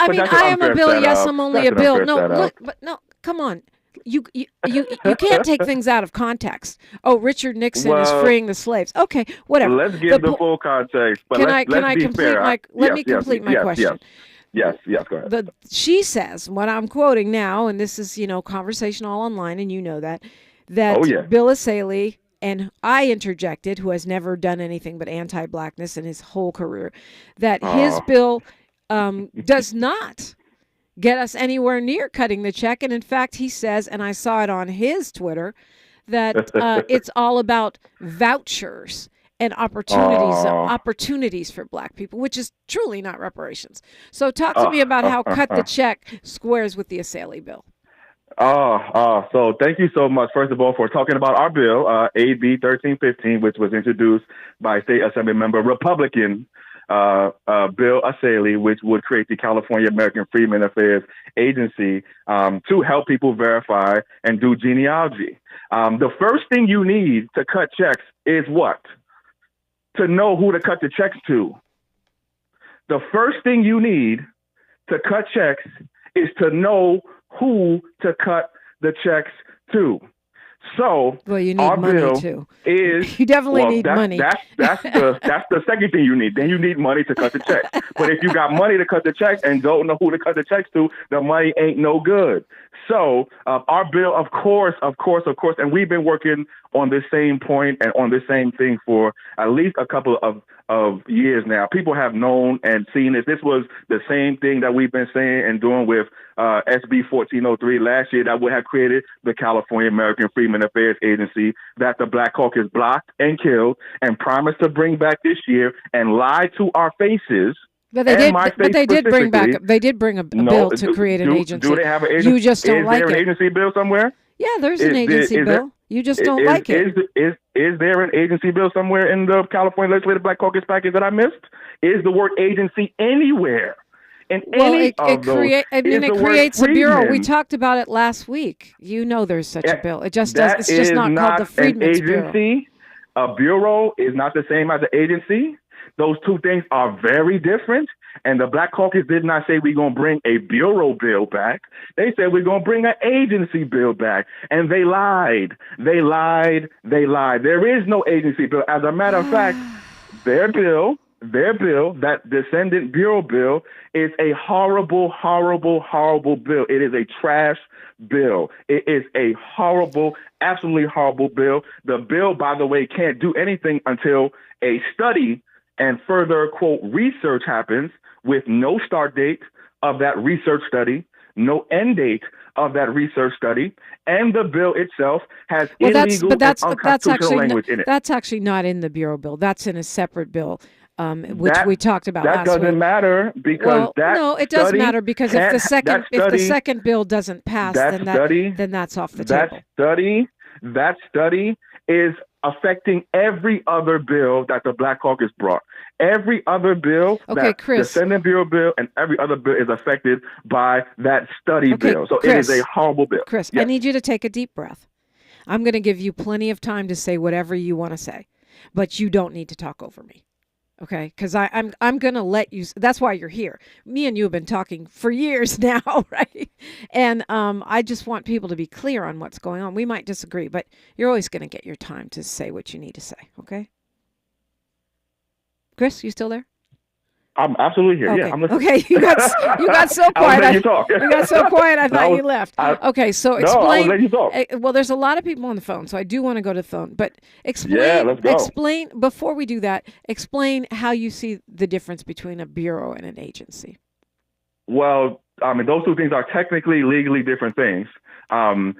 mean, I am a bill. Yes, I'm only a bill. No, come on. You can't take things out of context. Oh, Richard Nixon is freeing the slaves. Okay, whatever. Let's give the full context. But Can I complete my? Let me complete my question. Yes, go ahead. She says, what I'm quoting now, and this is conversation all online, and you know that Bill Asaley, and I interjected, who has never done anything but anti-blackness in his whole career, that his bill does not get us anywhere near cutting the check. And in fact, he says, and I saw it on his Twitter, that it's all about vouchers and opportunities for black people, which is truly not reparations. So talk to me about how cut the check squares with the Asaley bill. So thank you so much, first of all, for talking about our bill, AB 1315, which was introduced by State Assembly member Republican Bill Asaley, which would create the California American Freedmen Affairs Agency to help people verify and do genealogy. The first thing you need to cut checks is what? To know who to cut the checks to. The first thing you need to cut checks is to know who to cut the checks to. So you need our money bill too. You definitely need money. That's the second thing you need. Then you need money to cut the checks. But if you got money to cut the checks and don't know who to cut the checks to, the money ain't no good. So our bill, of course, and we've been working on this same point and on this same thing for at least a couple of years now. People have known and seen this. This was the same thing that we've been saying and doing with SB 1403 last year that would have created the California American Freedmen Affairs Agency that the Black Caucus blocked and killed and promised to bring back this year and lied to our faces. But they did bring a bill to create an agency. Do they have an agency? You just don't like it. Is there an agency bill somewhere? Yeah, there's an agency bill. You just don't like it. Is there an agency bill somewhere in the California Legislative Black Caucus package that I missed? Is the word agency anywhere? It creates a bureau. We talked about it last week. You know there's such a bill. It just does. It's just not called the Freedmen's Bureau. A bureau is not the same as an agency. Those two things are very different. And the Black Caucus did not say we're going to bring a bureau bill back. They said we're going to bring an agency bill back. And they lied. They lied. There is no agency bill. As a matter of fact, their bill, that descendant bureau bill, is a horrible, horrible, horrible bill. It is a trash bill. It is a horrible, absolutely horrible bill. The bill, by the way, can't do anything until a study and further, quote, research happens with no start date of that research study, no end date of that research study, and the bill itself has illegal and unconstitutional language in it. That's actually not in the Bureau bill. That's in a separate bill, which we talked about last week. That doesn't matter because it does matter because if the second bill doesn't pass, then that's off the table. That study is affecting every other bill that the Black Caucus brought. Every other bill, the Senate Bureau bill, and every other bill is affected by that study bill. So Chris, it is a horrible bill. Chris, yes. I need you to take a deep breath. I'm going to give you plenty of time to say whatever you want to say, but you don't need to talk over me. Okay, because I'm going to let you. That's why you're here. Me and you have been talking for years now, right? And I just want people to be clear on what's going on. We might disagree, but you're always going to get your time to say what you need to say. Okay, Chris, you still there? I'm absolutely here. Okay. Yeah, I'm listening. Okay, you got so quiet. You talk. You got so quiet. I thought you left. Okay, so explain. No, I was letting you talk. Well, there's a lot of people on the phone, so I do want to go to the phone. But explain. Yeah, let's go. Explain before we do that. Explain how you see the difference between a bureau and an agency. Well, I mean, those two things are technically, legally different things. In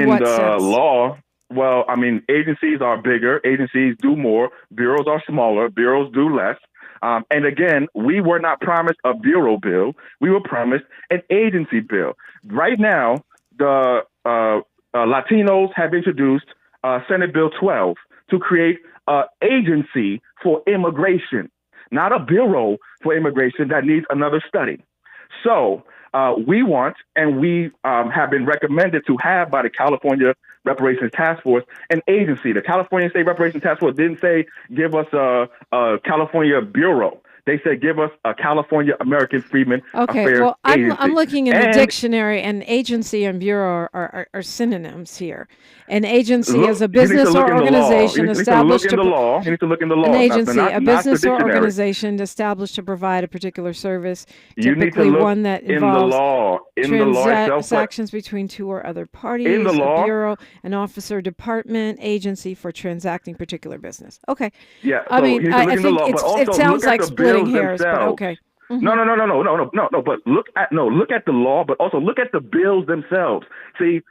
what sense? Law. Well, I mean, agencies are bigger. Agencies do more. Bureaus are smaller. Bureaus do less. And again, we were not promised a bureau bill. We were promised an agency bill. Right now, the Latinos have introduced Senate Bill 12 to create an agency for immigration. not a bureau for immigration that needs another study. So we want, and we have been recommended to have by the California Reparations Task Force, an agency. The California State Reparations Task Force didn't say give us a California Bureau. They said give us a California American Freedmen Affairs well, Agency. I'm looking in the dictionary, and agency and bureau are synonyms here. An agency is a business or organization established to You need to look in the law. An agency, not a business the or dictionary. organization established to provide a particular service, You need to typically look one that in the involves law itself. transactions between two or other parties, In the law. a bureau, an officer, department, agency for transacting particular business. Okay. Yeah, I so mean, you need to look I in the think law, but also it sounds look like at the splitting bills hairs, but themselves. okay. No. But look at the law, but also look at the bills themselves. See,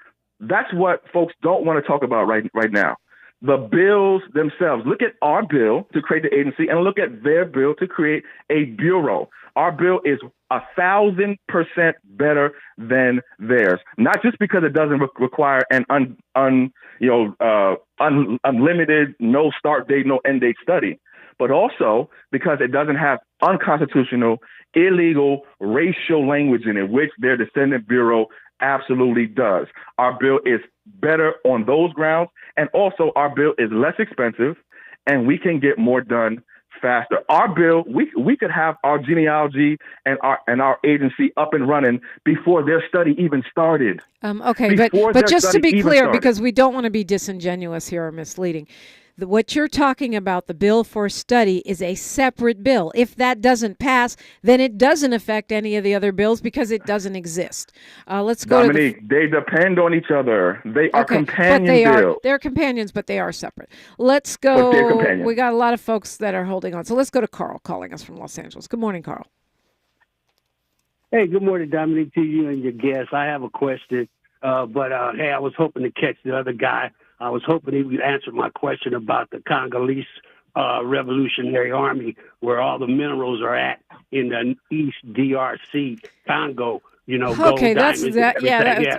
that's what folks don't want to talk about right now. The bills themselves. Look at our bill to create the agency, and look at their bill to create a bureau. Our bill is 1,000% better than theirs. Not just because it doesn't require an unlimited, no start date, no end date study, but also because it doesn't have unconstitutional, illegal, racial language in it, which their descendant bureau absolutely does. Our bill is better on those grounds, and also our bill is less expensive, and we can get more done faster. Our bill, we could have our genealogy and our agency up and running before their study even started. Okay, but just to be clear, because we don't want to be disingenuous here or misleading, what you're talking about, the bill for study, is a separate bill. If that doesn't pass, then it doesn't affect any of the other bills because it doesn't exist. Let's go Dominique, they depend on each other. They are companion bills. They're companions, but they are separate. Let's go. We got a lot of folks that are holding on. So let's go to Carl calling us from Los Angeles. Good morning, Carl. Hey, good morning, Dominique, to you and your guests. I have a question, but hey, I was hoping to catch the other guy. I was hoping he would answer my question about the Congolese Revolutionary Army, where all the minerals are at in the East DRC, Congo. Gold, diamonds,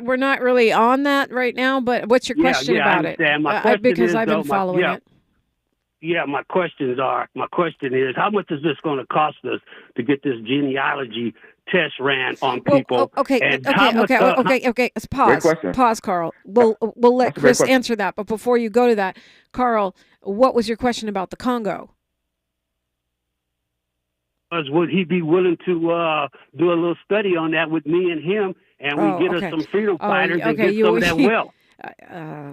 we're not really on that right now. But what's your question about it? My question because is, I've been following it. Yeah, my question is, how much is this going to cost us to get this genealogy test ran on people? Okay. Pause, Carl. We'll let Chris answer that. But before you go to that, Carl, what was your question about the Congo? Would he be willing to do a little study on that with me and him, and we get us some freedom fighters and get some of that wealth?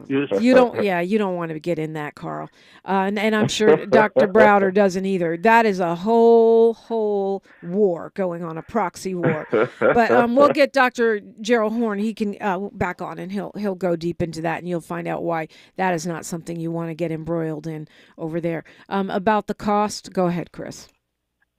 You don't want to get in that, Carl, and I'm sure Dr. Browder doesn't either. That is a whole war going on, a proxy war. But we'll get Dr. Gerald Horn. He can back on, and he'll go deep into that, and you'll find out why that is not something you want to get embroiled in over there. About the cost, go ahead, Chris.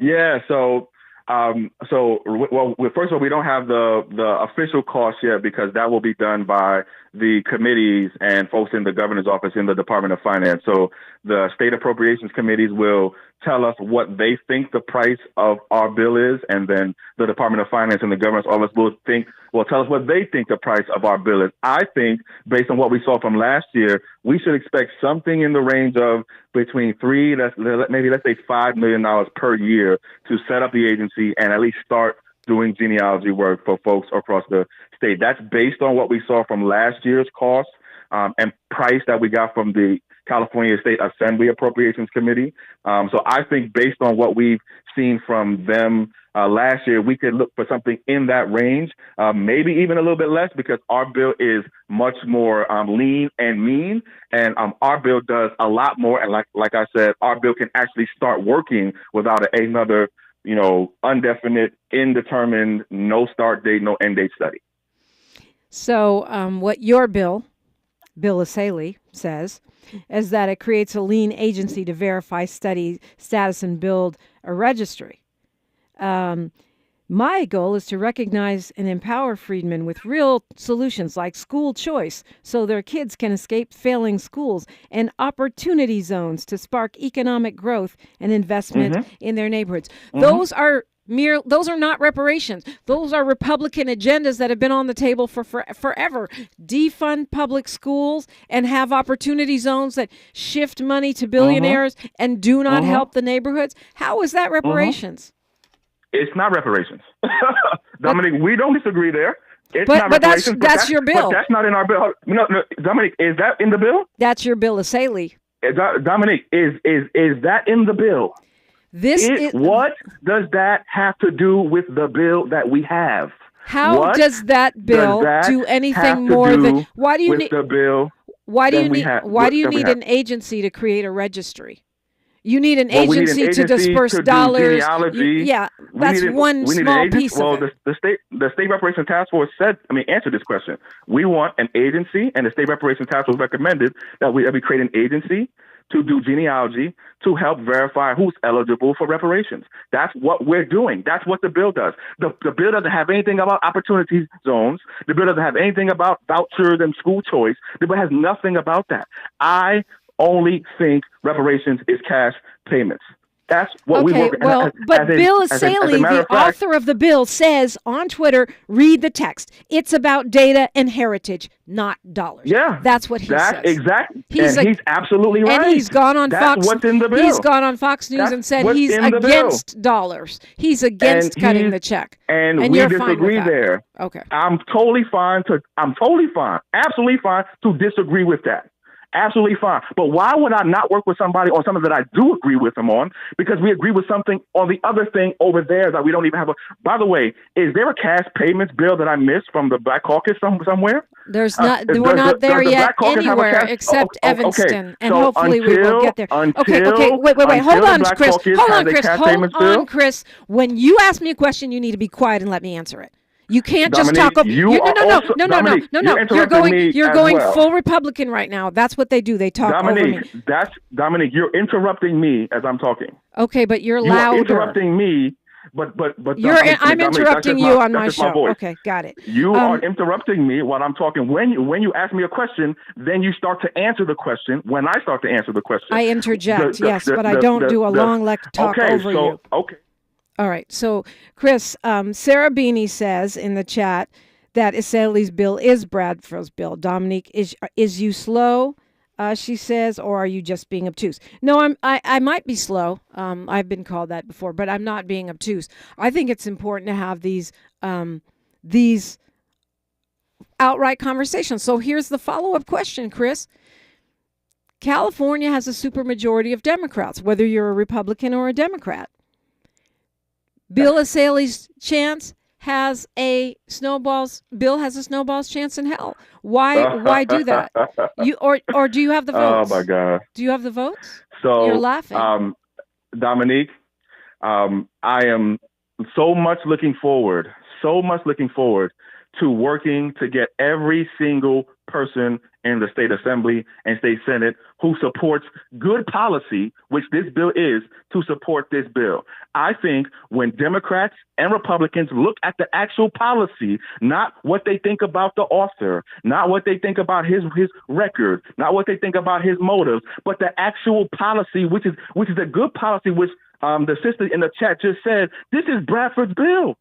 Yeah. So first of all, we don't have the official cost yet because that will be done by the committees and folks in the governor's office in the Department of Finance. So the state appropriations committees will tell us what they think the price of our bill is, and then the Department of Finance and the governor's office will tell us what they think the price of our bill is. I think, based on what we saw from last year, we should expect something in the range of between let's say $5 million per year to set up the agency and at least start doing genealogy work for folks across the state. That's based on what we saw from last year's cost and price that we got from the California State Assembly Appropriations Committee. So I think based on what we've seen from them last year, we could look for something in that range, maybe even a little bit less, because our bill is much more lean and mean, and our bill does a lot more. And like I said, our bill can actually start working without another undefinite, indeterminate, no start date, no end date study. So what your bill Assaley, says is that it creates a lean agency to verify study status and build a registry. My goal is to recognize and empower freedmen with real solutions like school choice so their kids can escape failing schools, and opportunity zones to spark economic growth and investment in their neighborhoods. Those are Those are not reparations. Those are Republican agendas that have been on the table for forever. Defund public schools and have opportunity zones that shift money to billionaires and do not help the neighborhoods. How is that reparations? It's not reparations. Dominique, we don't disagree there. It's but not reparations. That's your bill. But that's not in our bill. No, Dominique, is that in the bill? That's your bill, Asaley. Dominique, is that in the bill? What does that have to do with the bill that we have? How does that bill do anything more than why do you need the bill? Why do you need an agency to create a registry? You need an agency to disperse dollars. That's one small piece of it. The state reparations task force answered this question. We want an agency, and the state reparations task force recommended that we create an agency to do genealogy to help verify who's eligible for reparations. That's what we're doing. That's what the bill does. The bill doesn't have anything about opportunity zones. The bill doesn't have anything about vouchers and school choice. The bill has nothing about that. I only think reparations is cash payments. That's what we work. But Bill Asaley, the author of the bill, says on Twitter, read the text. It's about data and heritage, not dollars. Yeah, that's what he says. Exactly. He's absolutely right. And he's gone on Fox. What's in the bill. He's gone on Fox News and said he's against dollars. He's against cutting the check. And we disagree there. Okay. I'm totally fine, absolutely fine to disagree with that. Absolutely fine. But why would I not work with somebody on something that I do agree with them on? Because we agree with something on the other thing over there that we don't even have By the way, is there a cash payments bill that I missed from the Black Caucus somewhere? There's not. We're not there yet anywhere except Evanston, and hopefully we will get there. Okay. Wait. Hold on, Chris. When you ask me a question, you need to be quiet and let me answer it. You can't just talk over. No. You're going full Republican right now. That's what they do. They talk over me. Dominique. You're interrupting me as I'm talking. Okay, but you're louder. You're interrupting me, but I'm interrupting you on my show. Okay, got it. You are interrupting me while I'm talking. When you ask me a question, then you start to answer the question. When I start to answer the question, I interject. But I don't do a long talk over you. Okay. All right. So, Chris, Sarah Beanie says in the chat that Asaley's bill is Bradford's bill. Dominique, is you slow? She says, or are you just being obtuse? No, I might be slow. I've been called that before, but I'm not being obtuse. I think it's important to have these outright conversations. So here's the follow-up question, Chris. California has a supermajority of Democrats, whether you're a Republican or a Democrat. Bill Asaley's chance has a snowball's chance in hell. Why do that? Or do you have the votes? Oh my God. Do you have the votes? So you're laughing. Dominique, I am so much looking forward to working to get every single person in the state assembly and state senate who supports good policy, which this bill is, to support this bill. I think when Democrats and Republicans look at the actual policy, not what they think about the author, not what they think about his record, not what they think about his motives, but the actual policy, which is a good policy, which the sister in the chat just said, this is Bradford's bill.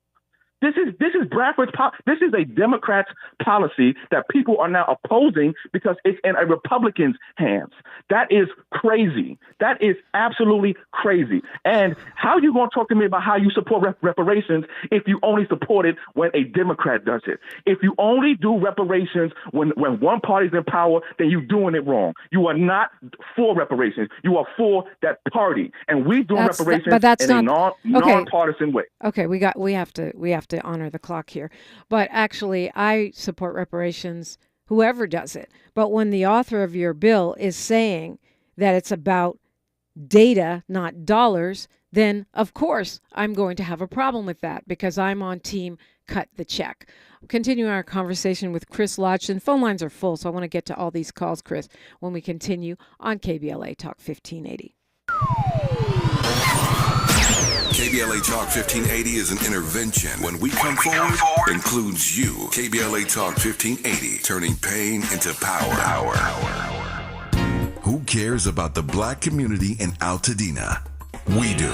This is Bradford's this is a Democrat's policy that people are now opposing because it's in a Republican's hands. That is crazy. That is absolutely crazy. And how are you going to talk to me about how you support reparations if you only support it when a Democrat does it? If you only do reparations when one party's in power, then you're doing it wrong. You are not for reparations. You are for that party. And we do reparations in a nonpartisan way. Okay, we have to honor the clock here. But actually, I support reparations, whoever does it. But when the author of your bill is saying that it's about data, not dollars, then of course I'm going to have a problem with that because I'm on team cut the check. Continuing our conversation with Chris Lodgson. Phone lines are full, so I want to get to all these calls, Chris, when we continue on KBLA Talk 1580. KBLA Talk 1580 is an intervention. When we come forward, includes you. KBLA Talk 1580, turning pain into power. Who cares about the black community in Altadena? We do.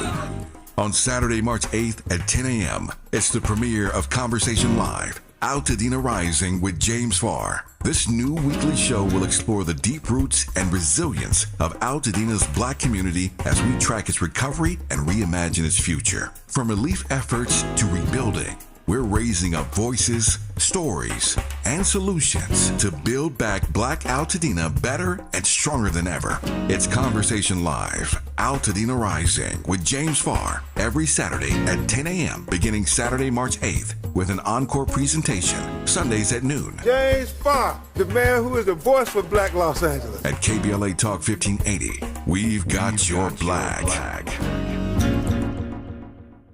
On Saturday, March 8th at 10 a.m., it's the premiere of Conversation Live, Altadena Rising with James Farr. This new weekly show will explore the deep roots and resilience of Altadena's Black community as we track its recovery and reimagine its future. From relief efforts to rebuilding, we're raising up voices, stories, and solutions to build back Black Altadena better and stronger than ever. It's Conversation Live, Altadena Rising with James Farr every Saturday at 10 a.m. beginning Saturday, March 8th with an encore presentation Sundays at noon. James Farr, the man who is the voice for Black Los Angeles. At KBLA Talk 1580, we've got your black.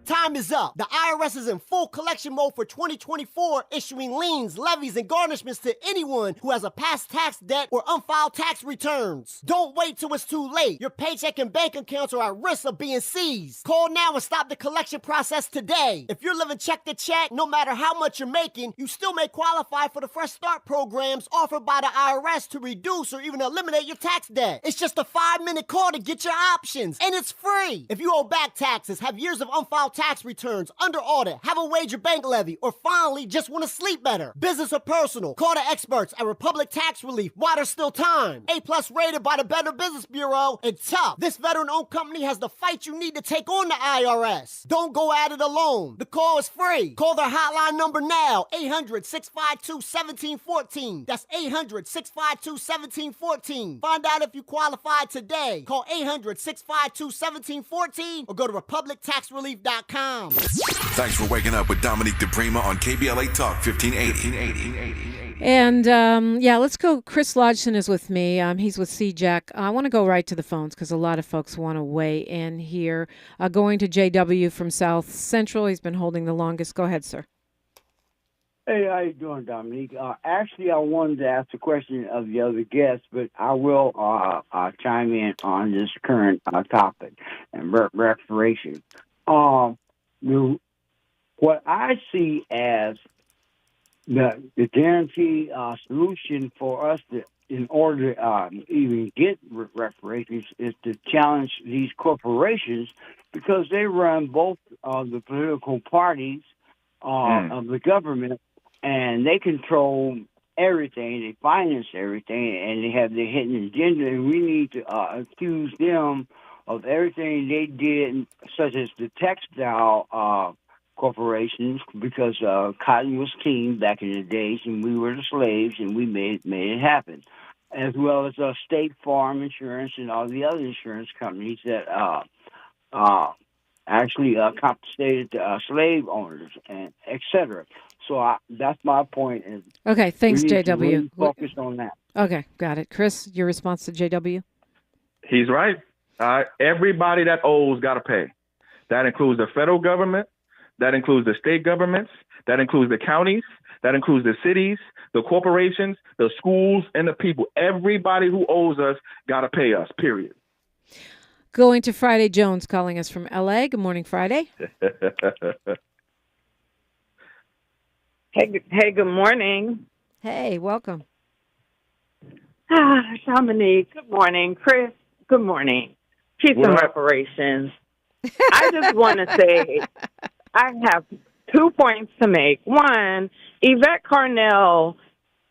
Time is up. The IRS is in full collection mode for 2024, issuing liens, levies, and garnishments to anyone who has a past tax debt or unfiled tax returns. Don't wait till it's too late. Your paycheck and bank accounts are at risk of being seized. Call now and stop the collection process today. If you're living check to check, no matter how much you're making, you still may qualify for the Fresh Start programs offered by the IRS to reduce or even eliminate your tax debt. It's just a 5-minute call to get your options, and it's free. If you owe back taxes, have years of unfiled tax returns, under audit, have a wage or bank levy, or finally just want to sleep better, business or personal, call the experts at Republic Tax Relief while there's still time. A+ rated by the Better Business Bureau, and tough. This veteran-owned company has the fight you need to take on the IRS. Don't go at it alone. The call is free. Call their hotline number now, 800-652-1714. That's 800-652-1714. Find out if you qualify today. Call 800-652-1714 or go to republictaxrelief.com. Thanks for waking up with Dominique DiPrima on KBLA Talk 1580. And let's go. Chris Lodgson is with me. He's with CJAC. I want to go right to the phones because a lot of folks want to weigh in here. Going to JW from South Central. He's been holding the longest. Go ahead, sir. Hey, how you doing, Dominique? Actually, I wanted to ask a question of the other guests, but I will chime in on this current topic and reparations. What I see as the guarantee solution for us to, in order to even get reparations, is to challenge these corporations because they run both the political parties of the government, and they control everything. They finance everything, and they have their hidden agenda. And we need to accuse them of everything they did, such as the textile corporations, because cotton was king back in the days, and we were the slaves, and we made it happen, as well as State Farm Insurance and all the other insurance companies that actually compensated slave owners, and et cetera. So that's my point. Is okay, thanks, we need JW. to really focus on that. Okay, got it. Chris, your response to JW? He's right. Everybody that owes got to pay. That includes the federal government. That includes the state governments. That includes the counties. That includes the cities, the corporations, the schools, and the people. Everybody who owes us got to pay us, period. Going to Friday Jones, calling us from L.A. Good morning, Friday. Hey, good morning. Hey, welcome. Dominique, good morning. Chris, good morning. Peace and reparations. I just want to say I have 2 points to make. One, Yvette Carnell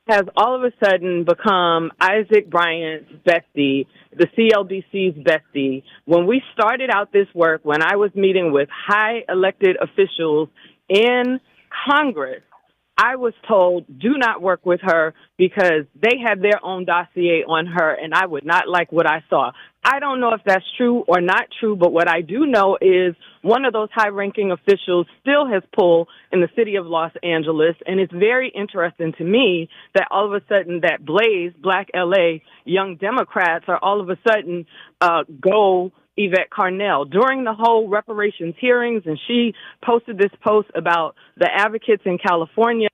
has all of a sudden become Isaac Bryant's bestie, the CLBC's bestie. When we started out this work, when I was meeting with high elected officials in Congress, I was told, do not work with her because they had their own dossier on her, and I would not like what I saw. I don't know if that's true or not true, but what I do know is one of those high-ranking officials still has pull in the city of Los Angeles, and it's very interesting to me that all of a sudden that Blaze, Black LA, young Democrats are all of a sudden go Yvette Carnell during the whole reparations hearings, and she posted this post about the advocates in California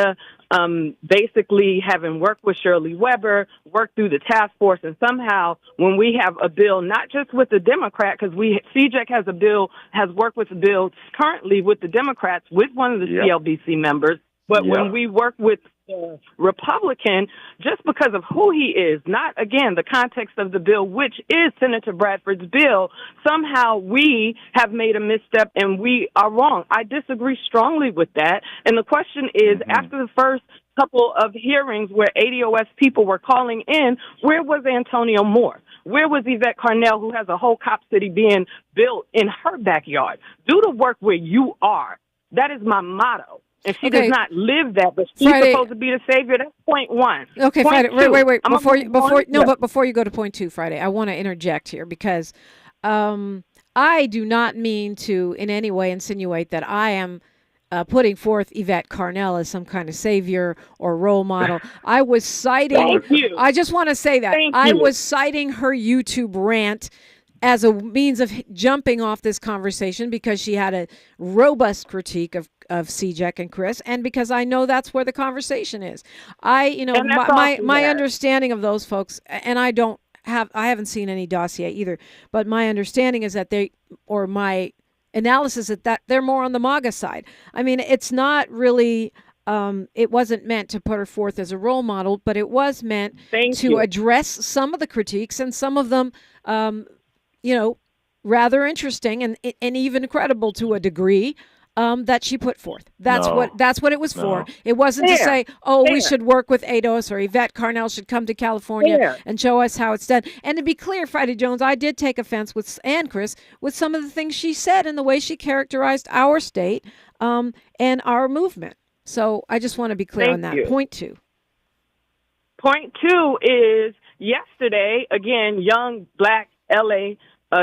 basically having worked with Shirley Weber, worked through the task force, and somehow when we have a bill, not just with the Democrat, because CJAC has a bill, has worked with a bill currently with the Democrats, with one of the CLBC members, but when we work with the Republican just because of who he is, not, again, the context of the bill, which is Senator Bradford's bill. Somehow we have made a misstep and we are wrong. I disagree strongly with that. And the question is, after the first couple of hearings where ADOS people were calling in, where was Antonio Moore? Where was Yvette Carnell, who has a whole cop city being built in her backyard? Do the work where you are. That is my motto. And she does not live that, but she's supposed to be the savior. That's point one. Okay, point Friday. Wait. But before you go to point two, Friday, I want to interject here because I do not mean to in any way insinuate that I am putting forth Yvette Carnell as some kind of savior or role model. I was citing. Thank you. I just want to say that I you. was citing her YouTube rant as a means of jumping off this conversation because she had a robust critique of CJEC and Chris, and because I know that's where the conversation is. My understanding of those folks, and I haven't seen any dossier either, but my understanding is that my analysis is that they're more on the MAGA side. I mean, it's not really, it wasn't meant to put her forth as a role model, but it was meant to address some of the critiques and some of them, rather interesting and even credible to a degree that she put forth. That's what it was for. It wasn't to say, we should work with ADOS or Yvette Carnell should come to California and show us how it's done. And to be clear, Friday Jones, I did take offense with, and Chris, with some of the things she said and the way she characterized our state and our movement. So I just want to be clear on that. Point two. Point two is yesterday, again, young black LA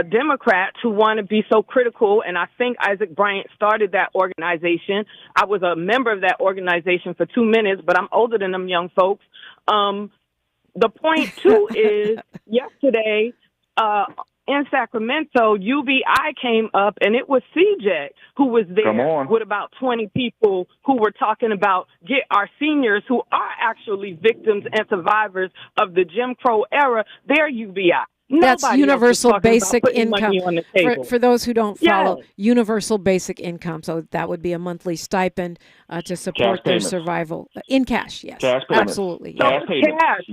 Democrats who want to be so critical, and I think Isaac Bryant started that organization. I was a member of that organization for 2 minutes, but I'm older than them young folks. The point two is yesterday in Sacramento, UBI came up, and it was CJEC who was there with about 20 people who were talking about get our seniors who are actually victims and survivors of the Jim Crow era, their UBI. That's Nobody universal basic income. For those who don't follow, universal basic income. So that would be a monthly stipend to support their survival in cash. Yes, absolutely. Cash.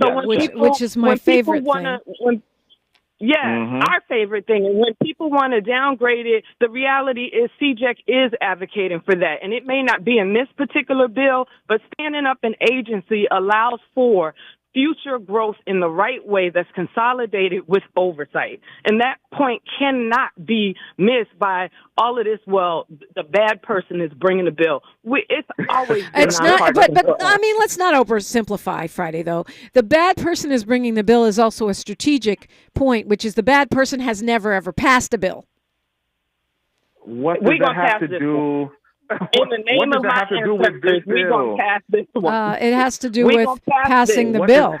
So which is my favorite thing. Our favorite thing. And when people want to downgrade it, the reality is CJEC is advocating for that. And it may not be in this particular bill, but standing up an agency allows for future growth in the right way that's consolidated with oversight. And that point cannot be missed by all of this, the bad person is bringing the bill. It's always been it's not, but I mean, let's not oversimplify, Friday, though. The bad person is bringing the bill is also a strategic point, which is the bad person has never, ever passed a bill. What does that have to do? In the name of my ancestors, we're going to pass this one. It has to do with passing the bill.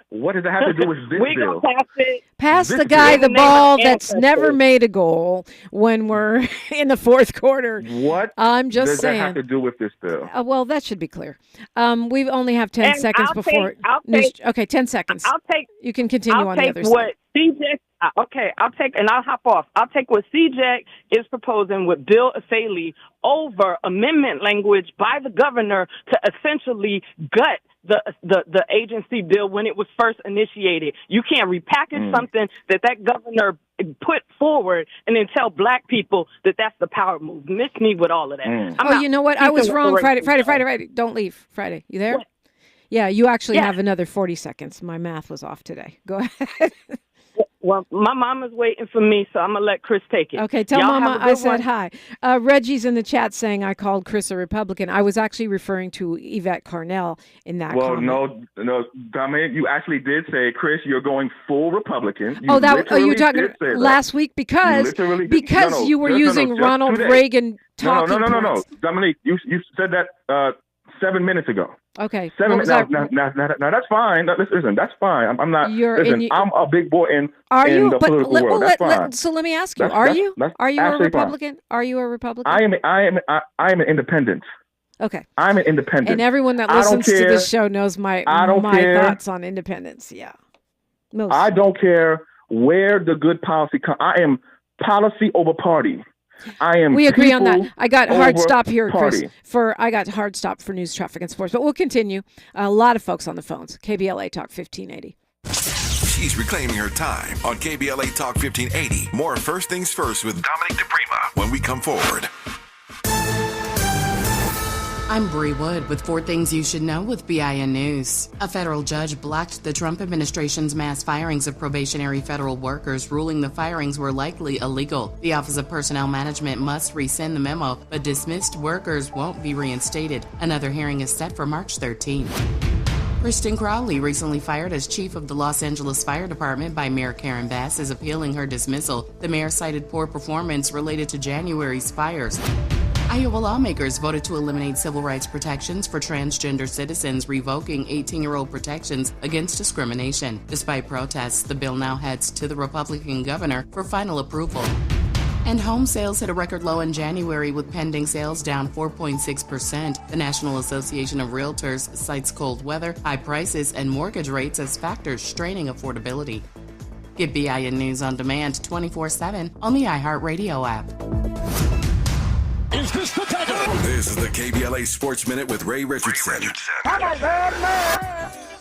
What does that have to do with this bill? We're going to pass it. Pass the guy the ball that's never made a goal when we're in the fourth quarter. What I'm just does saying. that have to do with this bill? Well, that should be clear. We only have 10 seconds before. Okay, 10 seconds. You can continue on the other side. I'll hop off. I'll take what CJEC is proposing with Bill Asaley over amendment language by the governor to essentially gut the agency bill when it was first initiated. You can't repackage something that governor put forward and then tell black people that that's the power move. Miss me with all of that. You know what? I was wrong. Friday. Don't leave. Friday. You there? What? Yeah, you actually have another 40 seconds. My math was off today. Go ahead. Well, my mama's waiting for me, so I'm going to let Chris take it. Okay, tell Mama I said hi. Reggie's in the chat saying I called Chris a Republican. I was actually referring to Yvette Carnell in that comment. No, Dominique, you actually did say, Chris, you're going full Republican. You talking last week because you were using Ronald Reagan talking points. No. Dominique, you said that 7 minutes ago. Okay. 7 minutes. Now that's fine. Listen, that's fine. I'm not. I'm a big boy in the political world. That's fine. So let me ask you: Are you a Republican? Fine. Are you a Republican? I am an independent. Okay. I'm an independent. And everyone that listens to this show knows my thoughts on independence. Yeah. I don't care where the good policy comes. I am policy over party. I am. We agree on that. I got hard over stop here, party. Chris. I got hard stop for news, traffic, and sports. But we'll continue. A lot of folks on the phones. KBLA Talk 1580. She's reclaiming her time on KBLA Talk 1580. More First Things First with Dominique DiPrima when we come forward. I'm Bree Wood with 4 Things You Should Know with BIN News. A federal judge blocked the Trump administration's mass firings of probationary federal workers, ruling the firings were likely illegal. The Office of Personnel Management must rescind the memo, but dismissed workers won't be reinstated. Another hearing is set for March 13th. Kristen Crowley, recently fired as chief of the Los Angeles Fire Department by Mayor Karen Bass, is appealing her dismissal. The mayor cited poor performance related to January's fires. Iowa lawmakers voted to eliminate civil rights protections for transgender citizens, revoking 18-year-old protections against discrimination. Despite protests, the bill now heads to the Republican governor for final approval. And home sales hit a record low in January, with pending sales down 4.6%. The National Association of Realtors cites cold weather, high prices, and mortgage rates as factors straining affordability. Get BIN News on demand 24/7 on the iHeartRadio app. Is this the title? This is the KBLA Sports Minute with Ray Richardson.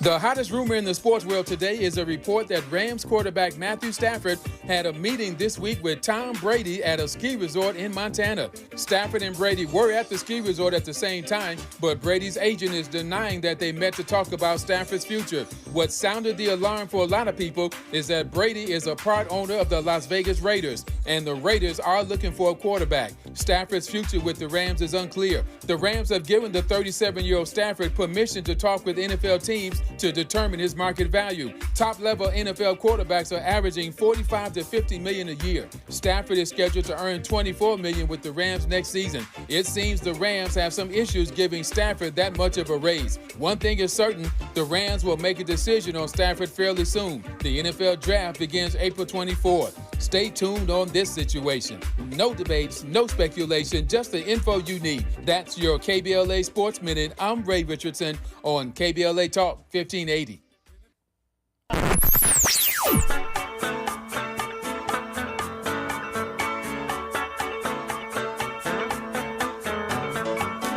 The hottest rumor in the sports world today is a report that Rams quarterback Matthew Stafford had a meeting this week with Tom Brady at a ski resort in Montana. Stafford and Brady were at the ski resort at the same time, but Brady's agent is denying that they met to talk about Stafford's future. What sounded the alarm for a lot of people is that Brady is a part owner of the Las Vegas Raiders, and the Raiders are looking for a quarterback. Stafford's future with the Rams is unclear. The Rams have given the 37-year-old Stafford permission to talk with NFL teams to determine his market value. Top-level NFL quarterbacks are averaging $45 to $50 million a year. Stafford is scheduled to earn $24 million with the Rams next season. It seems the Rams have some issues giving Stafford that much of a raise. One thing is certain, the Rams will make a decision on Stafford fairly soon. The NFL draft begins April 24th. Stay tuned on this situation. No debates, no speculation, just the info you need. That's your KBLA Sports Minute. I'm Ray Richardson on KBLA Talk 1580.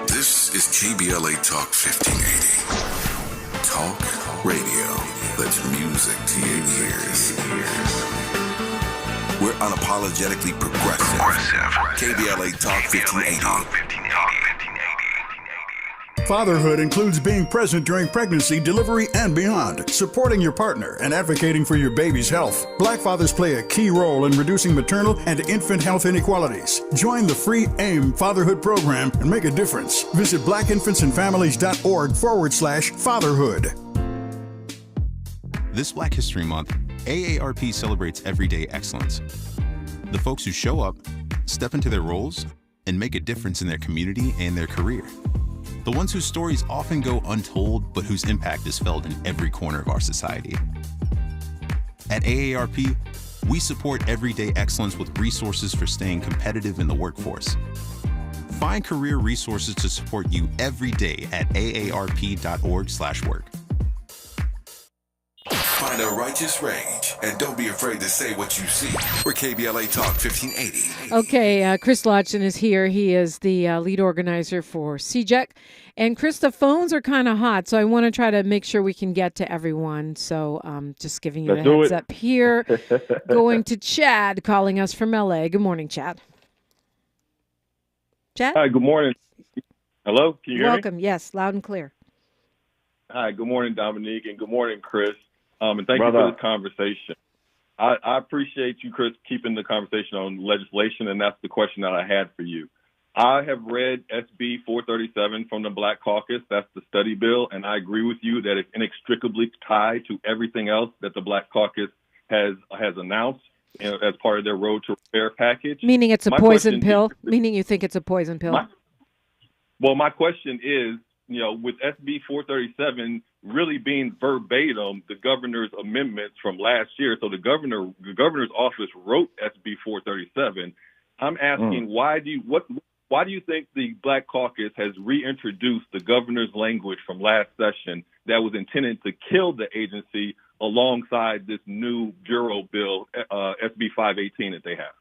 This is KBLA Talk 1580. Talk radio that's music to your ears. We're unapologetically progressive. KBLA Talk 1580. Fatherhood includes being present during pregnancy, delivery, and beyond, supporting your partner and advocating for your baby's health. Black fathers play a key role in reducing maternal and infant health inequalities. Join the free AIM Fatherhood Program and make a difference. Visit blackinfantsandfamilies.org/fatherhood. This Black History Month, AARP celebrates everyday excellence. The folks who show up, step into their roles, and make a difference in their community and their career. The ones whose stories often go untold, but whose impact is felt in every corner of our society. At AARP, we support everyday excellence with resources for staying competitive in the workforce. Find career resources to support you every day at aarp.org/work. Find a righteous rage and don't be afraid to say what you see. We're KBLA Talk 1580. Okay, Chris Lodgson is here. He is the lead organizer for CJEC. And Chris, the phones are kind of hot, so I want to try to make sure we can get to everyone. So just giving you a heads up here. Going to Chad, calling us from LA. Good morning, Chad. Chad? Hi, good morning. Hello, can you hear me? Welcome. Yes, loud and clear. Hi, good morning, Dominique, and good morning, Chris. And thank you for this conversation. I appreciate you, Chris, keeping the conversation on legislation, and that's the question that I had for you. I have read SB 437 from the Black Caucus. That's the study bill, and I agree with you that it's inextricably tied to everything else that the Black Caucus has announced as part of their Road to Repair package. Meaning it's a poison pill? Meaning you think it's a poison pill? My question is, with SB 437 really being verbatim the governor's amendments from last year, so the governor's office wrote SB 437. I'm asking why do you think the Black Caucus has reintroduced the governor's language from last session that was intended to kill the agency alongside this new bureau bill, SB 518 that they have?